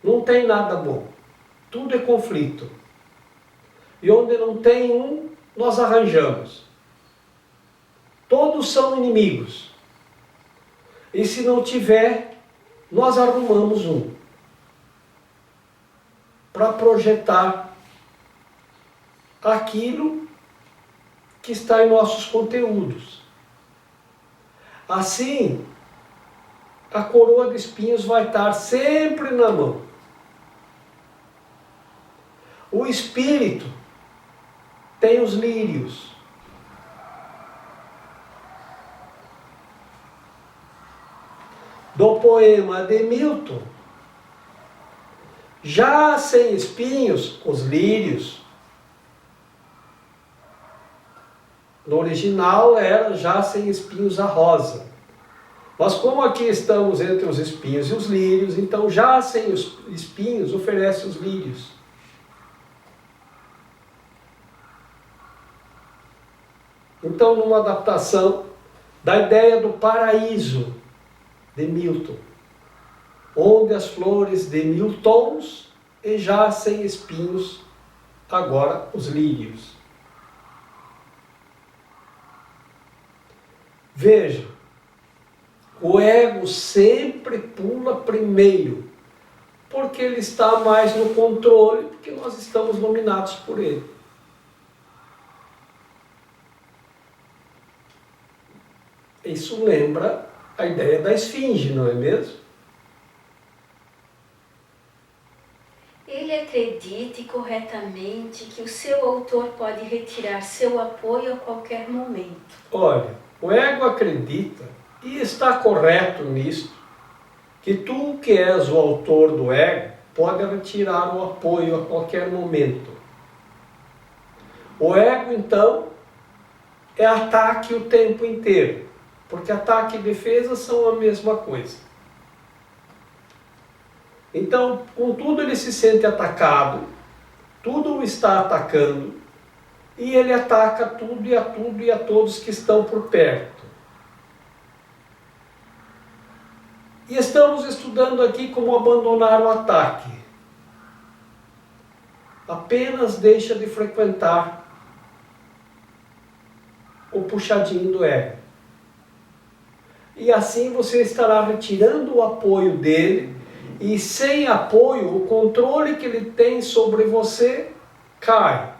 Não tem nada bom. Tudo é conflito. E onde não tem um, nós arranjamos. Todos são inimigos. E se não tiver, nós arrumamos um para projetar aquilo que está em nossos conteúdos. Assim, a coroa de espinhos vai estar sempre na mão. O espírito tem os lírios. Do poema de Milton, já sem espinhos, os lírios. No original era já sem espinhos a rosa. Mas como aqui estamos entre os espinhos e os lírios, então já sem os espinhos oferece os lírios. Então, numa adaptação da ideia do paraíso de Milton, onde as flores de 1000 tons e já sem espinhos, agora os lírios. Veja, o ego sempre pula primeiro, porque ele está mais no controle, porque nós estamos dominados por ele. Isso lembra a ideia da esfinge, não é mesmo? Ele acredite corretamente que o seu autor pode retirar seu apoio a qualquer momento. Olha, o ego acredita, e está correto nisto, que tu que és o autor do ego pode retirar o apoio a qualquer momento. O ego, então, é ataque o tempo inteiro. Porque ataque e defesa são a mesma coisa. Então, contudo, ele se sente atacado, tudo o está atacando, e ele ataca tudo e a todos que estão por perto. E estamos estudando aqui como abandonar o ataque. Apenas deixa de frequentar o puxadinho do ego. E assim você estará retirando o apoio dele, e sem apoio, o controle que ele tem sobre você cai.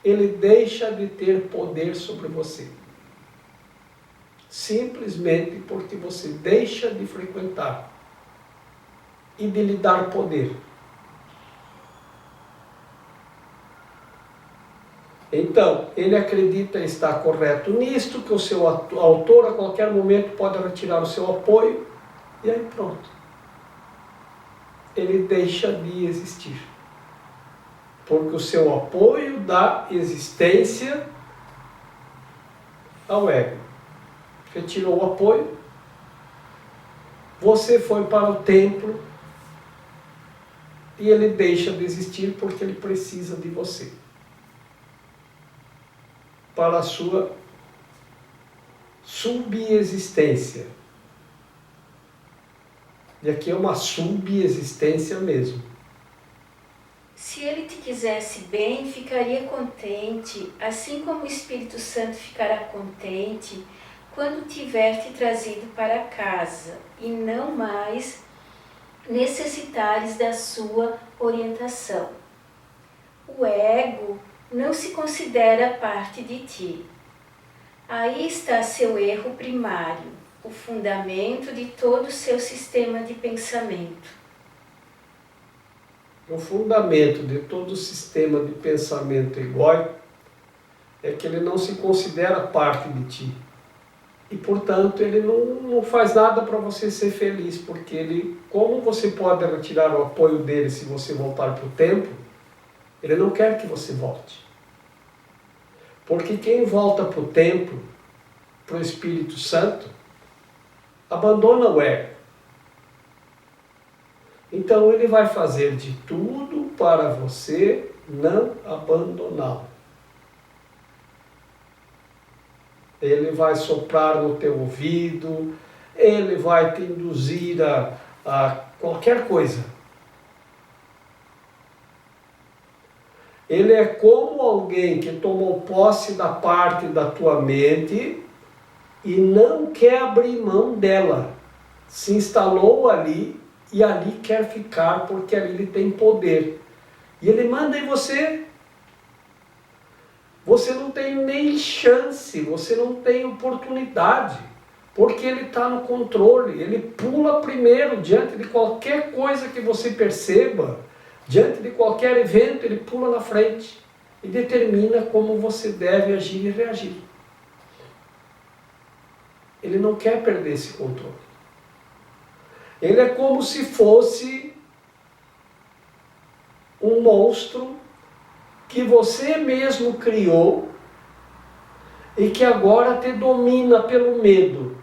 Ele deixa de ter poder sobre você. Simplesmente porque você deixa de frequentar e de lhe dar poder. Então, ele acredita estar correto nisto, que o seu autor a qualquer momento pode retirar o seu apoio, e aí pronto. Ele deixa de existir. Porque o seu apoio dá existência ao ego. Retirou o apoio, você foi para o templo e ele deixa de existir porque ele precisa de você para a sua subexistência. E aqui é uma subexistência mesmo. Se ele te quisesse bem, ficaria contente, assim como o Espírito Santo ficará contente quando tiver te trazido para casa e não mais necessitares da sua orientação. O ego não se considera parte de ti. Aí está seu erro primário, o fundamento de todo o seu sistema de pensamento. O fundamento de todo o sistema de pensamento egóico é que ele não se considera parte de ti. E, portanto, ele não faz nada para você ser feliz, porque ele, como você pode retirar o apoio dele se você voltar para o templo, ele não quer que você volte. Porque quem volta para o templo, para o Espírito Santo, abandona o ego. Então ele vai fazer de tudo para você não abandoná-lo. Ele vai soprar no teu ouvido, ele vai te induzir a qualquer coisa. Ele é como alguém que tomou posse da parte da tua mente e não quer abrir mão dela. Se instalou ali e ali quer ficar porque ali ele tem poder. E ele manda em você. Você não tem nem chance, você não tem oportunidade, porque ele está no controle, ele pula primeiro diante de qualquer coisa que você perceba, diante de qualquer evento, ele pula na frente e determina como você deve agir e reagir. Ele não quer perder esse controle. Ele é como se fosse um monstro que você mesmo criou e que agora te domina pelo medo.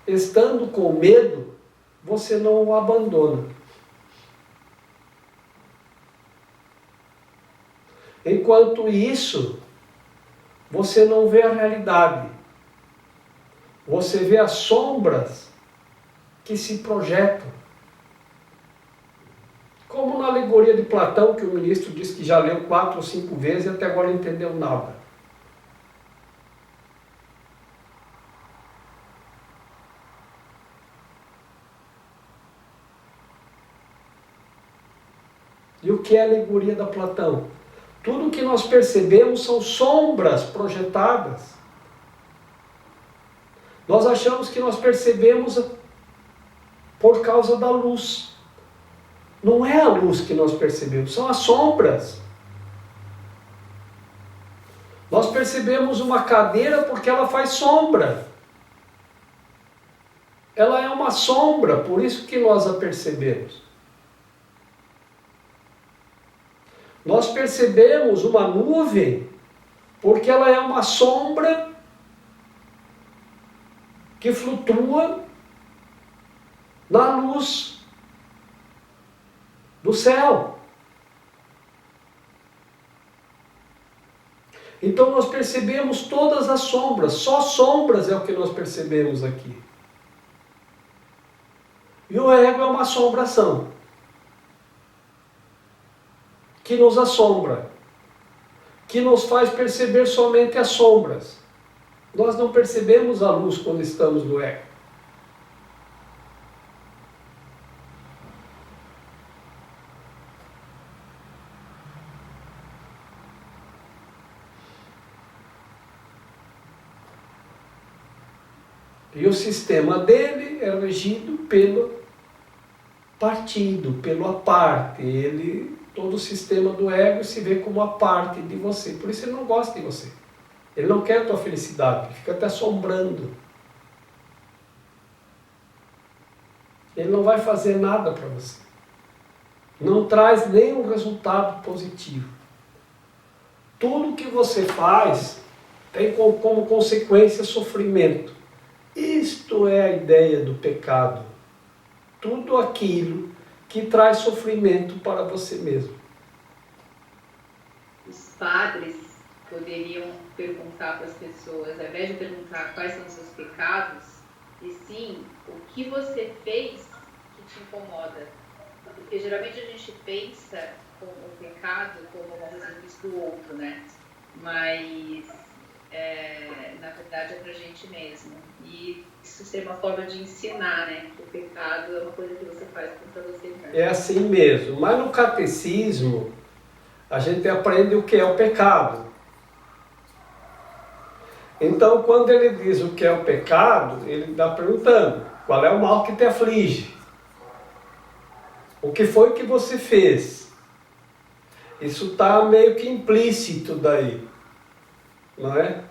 Estando com medo, você não o abandona. Enquanto isso, você não vê a realidade. Você vê as sombras que se projetam. Como na alegoria de Platão, que o ministro disse que já leu 4 ou 5 vezes e até agora não entendeu nada. E o que é a alegoria da Platão? Tudo que nós percebemos são sombras projetadas. Nós achamos que nós percebemos por causa da luz. Não é a luz que nós percebemos, são as sombras. Nós percebemos uma cadeira porque ela faz sombra. Ela é uma sombra, por isso que nós a percebemos. Nós percebemos uma nuvem Porque ela é uma sombra que flutua na luz do céu. Então nós percebemos todas as sombras, só sombras é o que nós percebemos aqui. E o ego é uma assombração que nos assombra, que nos faz perceber somente as sombras. Nós não percebemos a luz quando estamos no ego. E o sistema dele é regido pelo partido, pelo a parte. Todo o sistema do ego se vê como a parte de você. Por isso ele não gosta de você. Ele não quer a tua felicidade, ele fica te assombrando. Ele não vai fazer nada para você. Não traz nenhum resultado positivo. Tudo que você faz tem como consequência sofrimento. Isto é a ideia do pecado. Tudo aquilo que traz sofrimento para você mesmo. Os padres poderiam perguntar para as pessoas, ao invés de perguntar quais são os seus pecados, e sim, o que você fez que te incomoda. Porque geralmente a gente pensa o pecado como uma coisa do outro, né? Mas na verdade é pra gente mesmo. E isso ser uma forma de ensinar, né? Que o pecado é uma coisa que você faz contra você mesmo. É assim mesmo. Mas no catecismo, a gente aprende o que é o pecado. Então, quando ele diz o que é o pecado, ele está perguntando, qual é o mal que te aflige? O que foi que você fez? Isso está meio que implícito daí, não é?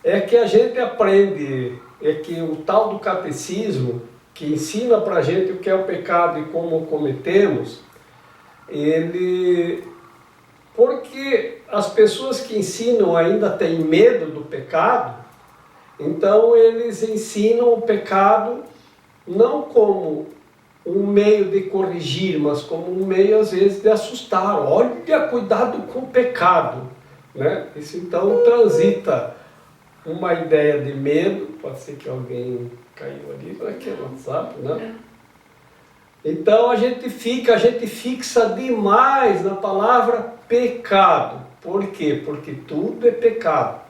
É que a gente aprende, é que o tal do catecismo, que ensina para a gente o que é o pecado e como o cometemos, porque as pessoas que ensinam ainda têm medo do pecado, então eles ensinam o pecado não como um meio de corrigir, mas como um meio às vezes de assustar. Olha, cuidado com o pecado, né? Isso então transita uma ideia de medo. Pode ser que alguém caiu ali, não é que é o WhatsApp, né? Então a gente fixa demais na palavra pecado. Por quê? Porque tudo é pecado.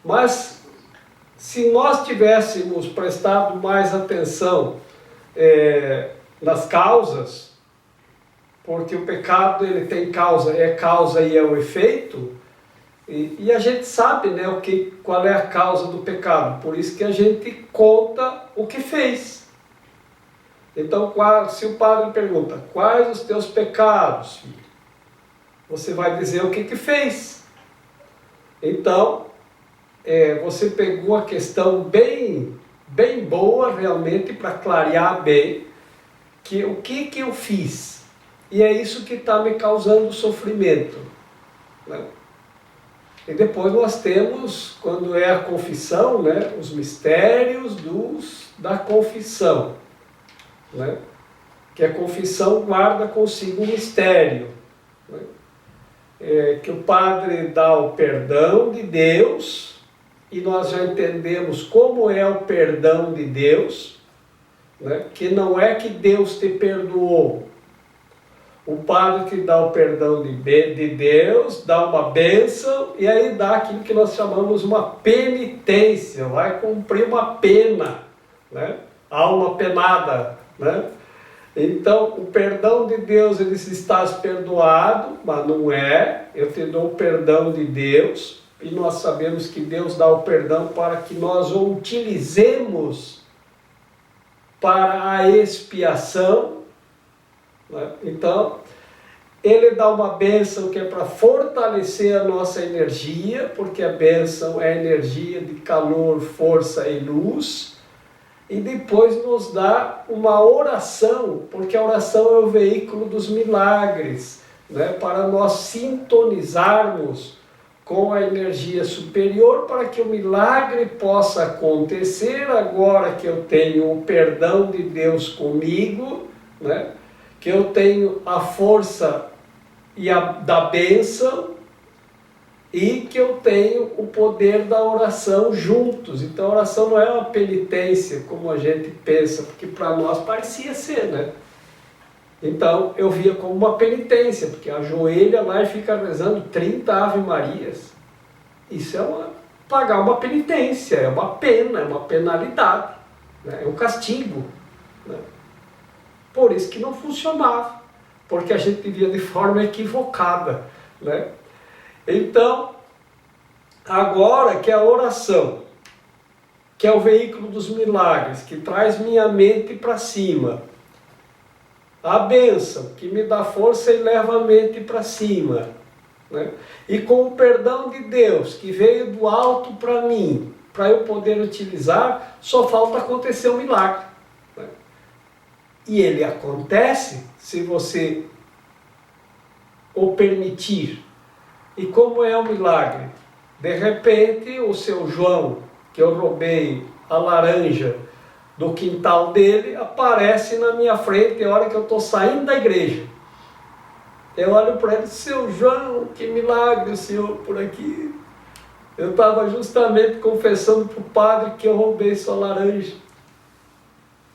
Mas se nós tivéssemos prestado mais atenção nas causas, porque o pecado ele tem causa e é o efeito, e a gente sabe, né, qual é a causa do pecado, por isso que a gente conta o que fez. Então, se o padre pergunta, quais os teus pecados, filho? Você vai dizer o que fez. Então, você pegou a questão bem boa, realmente, para clarear bem o que eu fiz. E é isso que está me causando sofrimento, né? E depois nós temos, quando é a confissão, né, os mistérios da confissão, né? Que a confissão guarda consigo um mistério, né? Que o padre dá o perdão de Deus, e nós já entendemos como é o perdão de Deus, né? Que não é que Deus te perdoou. O padre que dá o perdão de Deus, dá uma bênção, e aí dá aquilo que nós chamamos uma penitência, vai cumprir uma pena, né? Alma penada, né? Então, o perdão de Deus, ele diz, estás perdoado, mas não é. Eu te dou o perdão de Deus, e nós sabemos que Deus dá o perdão para que nós o utilizemos para a expiação, né? Então, ele dá uma bênção que é para fortalecer a nossa energia, porque a bênção é energia de calor, força e luz. E depois nos dá uma oração, porque a oração é o veículo dos milagres, né? Para nós sintonizarmos com a energia superior para que o milagre possa acontecer agora que eu tenho o perdão de Deus comigo, né? Que eu tenho a força da bênção e que eu tenho o poder da oração juntos. Então a oração não é uma penitência como a gente pensa, porque para nós parecia ser, né? Então eu via como uma penitência, porque ajoelha lá e fica rezando 30 Ave Marias. Isso é pagar uma penitência, é uma pena, é uma penalidade, né? É um castigo, né? Por isso que não funcionava, porque a gente vivia de forma equivocada, né? Então, agora que a oração, que é o veículo dos milagres, que traz minha mente para cima, a bênção, que me dá força e leva a mente para cima, né? E com o perdão de Deus, que veio do alto para mim, para eu poder utilizar, só falta acontecer um milagre, né? E ele acontece se você o permitir. E como é o milagre? De repente, o seu João, que eu roubei a laranja do quintal dele, aparece na minha frente a hora que eu estou saindo da igreja. Eu olho para ele: seu João, que milagre o senhor por aqui. Eu estava justamente confessando para o padre que eu roubei sua laranja.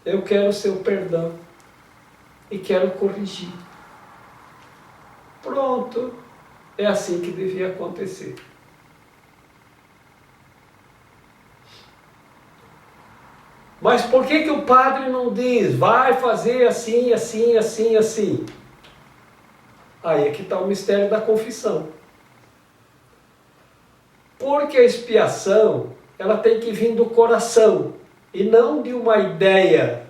Eu quero o seu perdão e quero corrigir. Pronto. É assim que devia acontecer. Mas por que o padre não diz, vai fazer assim, assim, assim, assim? Aí é que está o mistério da confissão. Porque a expiação, ela tem que vir do coração, e não de uma ideia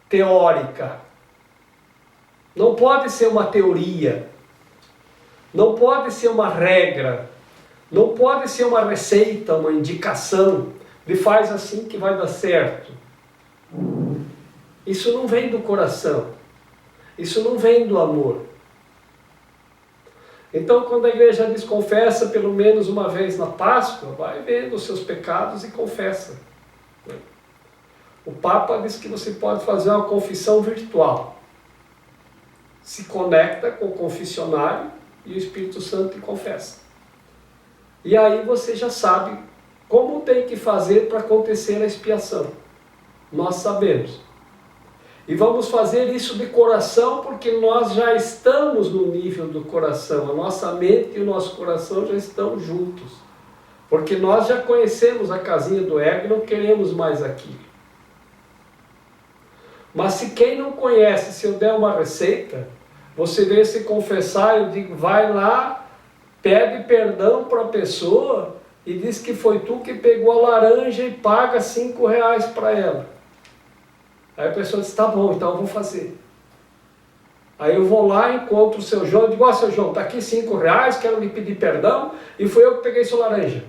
teórica. Não pode ser uma teoria. Não pode ser uma regra, não pode ser uma receita, uma indicação de faz assim que vai dar certo. Isso não vem do coração, isso não vem do amor. Então, quando a igreja diz confessa pelo menos uma vez na Páscoa, vai vendo os seus pecados e confessa. O Papa diz que você pode fazer uma confissão virtual. Se conecta com o confessionário e o Espírito Santo te confessa. E aí você já sabe como tem que fazer para acontecer a expiação. Nós sabemos. E vamos fazer isso de coração, porque nós já estamos no nível do coração. A nossa mente e o nosso coração já estão juntos. Porque nós já conhecemos a casinha do ego e não queremos mais aquilo. Mas se quem não conhece, se eu der uma receita, você veio se confessar, eu digo, vai lá, pede perdão para a pessoa e diz que foi tu que pegou a laranja e paga R$5 para ela. Aí a pessoa diz, tá bom, então eu vou fazer. Aí eu vou lá, encontro o seu João e digo, ó, seu João, tá aqui R$5, quero me pedir perdão e foi eu que peguei sua laranja.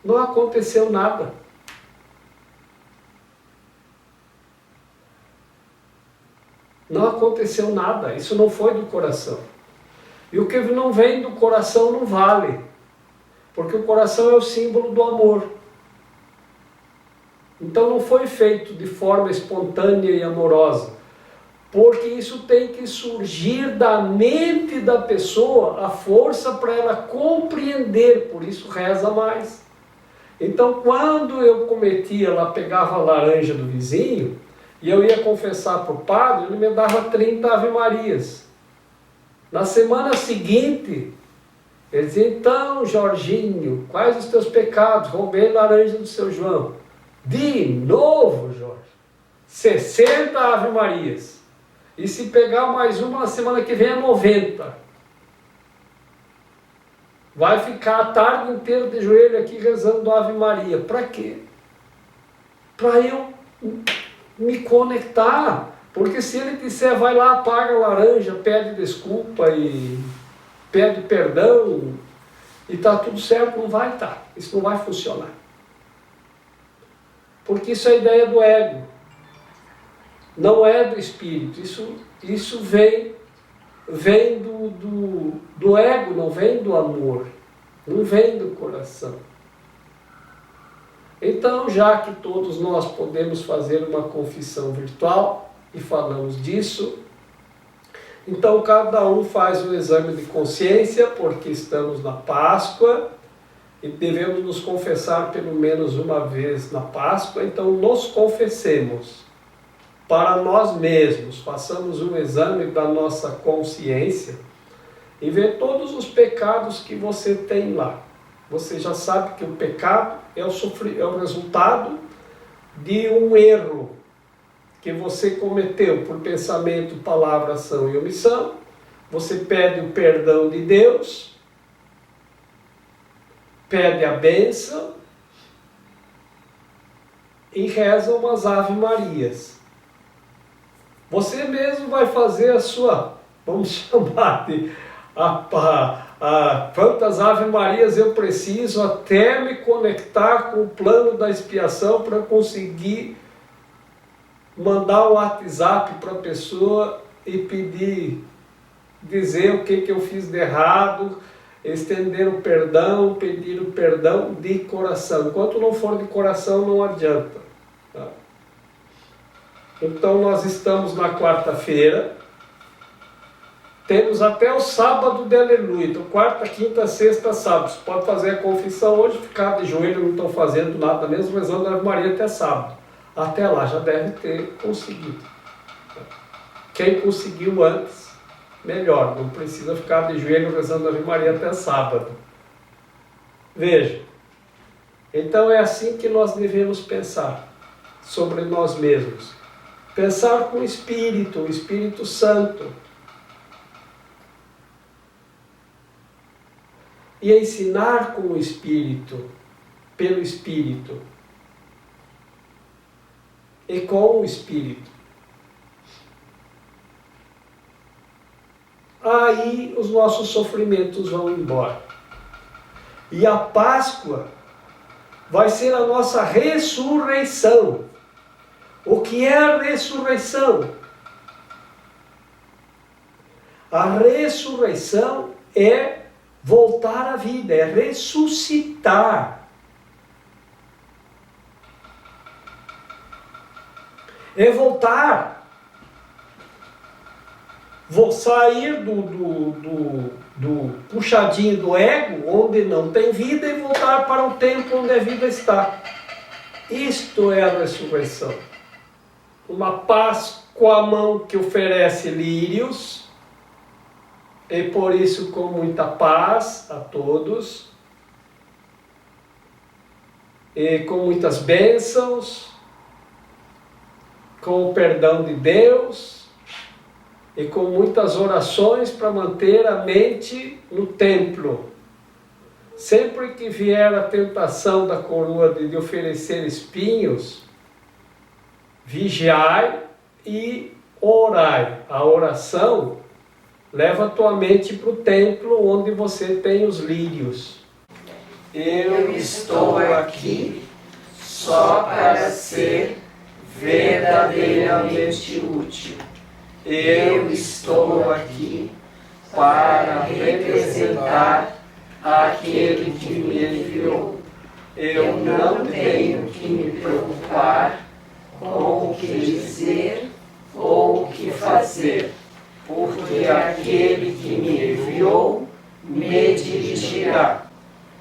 Não aconteceu nada. Não aconteceu nada, isso não foi do coração. E o que não vem do coração não vale, porque o coração é o símbolo do amor. Então não foi feito de forma espontânea e amorosa, porque isso tem que surgir da mente da pessoa, a força para ela compreender, por isso reza mais. Então quando eu cometia lá, pegava a laranja do vizinho, e eu ia confessar para o padre, ele me dava 30 Ave Marias. Na semana seguinte, ele dizia, então, Jorginho, quais os teus pecados? Roubei laranja do seu João. De novo, Jorge, 60 Ave Marias. E se pegar mais uma, na semana que vem é 90. Vai ficar a tarde inteira de joelho aqui rezando Ave Maria. Para quê? Para eu me conectar, porque se ele disser vai lá, apaga a laranja, pede desculpa e pede perdão e está tudo certo, não vai estar, isso não vai funcionar, porque isso é a ideia do ego, não é do espírito, isso vem vem do ego, não vem do amor, não vem do coração. Então, já que todos nós podemos fazer uma confissão virtual, e falamos disso, então cada um faz um exame de consciência, porque estamos na Páscoa, e devemos nos confessar pelo menos uma vez na Páscoa, então nos confessemos para nós mesmos, façamos um exame da nossa consciência e ver todos os pecados que você tem lá. Você já sabe que o pecado é o resultado de um erro que você cometeu por pensamento, palavra, ação e omissão. Você pede o perdão de Deus, pede a bênção e reza umas Ave Marias. Você mesmo vai fazer a sua, vamos chamar de, quantas Ave Marias eu preciso até me conectar com o plano da expiação para conseguir mandar um WhatsApp para a pessoa e dizer o que eu fiz de errado, estender o perdão, pedir o perdão de coração. Enquanto não for de coração, não adianta. Tá? Então nós estamos na quarta-feira, temos até o sábado de aleluia, então quarta, quinta, sexta, sábado. Você pode fazer a confissão hoje, ficar de joelho, não estão fazendo nada mesmo, rezando a Ave Maria até sábado. Até lá já deve ter conseguido. Quem conseguiu antes, melhor, não precisa ficar de joelho rezando a Ave Maria até sábado. Veja, então é assim que nós devemos pensar sobre nós mesmos. Pensar com o Espírito Santo. E ensinar com o Espírito, pelo Espírito. E com o Espírito. Aí os nossos sofrimentos vão embora. E a Páscoa vai ser a nossa ressurreição. O que é a ressurreição? A ressurreição é voltar à vida, é ressuscitar. É voltar. Vou sair do puxadinho do ego, onde não tem vida, e voltar para o tempo onde a vida está. Isto é a ressurreição. Uma paz com a mão que oferece lírios, e por isso com muita paz a todos, e com muitas bênçãos, com o perdão de Deus, e com muitas orações para manter a mente no templo. Sempre que vier a tentação da coroa de oferecer espinhos, vigiai e orai. A oração leva a tua mente para o templo onde você tem os lírios. Eu estou aqui só para ser verdadeiramente útil. Eu estou aqui para representar aquele que me enviou. Eu não tenho que me preocupar com o que dizer ou o que fazer, porque aquele que me enviou me dirigirá.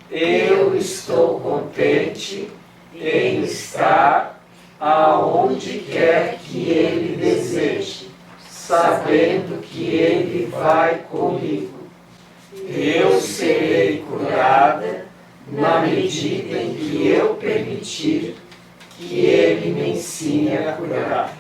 Eu estou contente em estar aonde quer que Ele deseje, sabendo que Ele vai comigo. Eu serei curada na medida em que eu permitir que Ele me ensine a curar.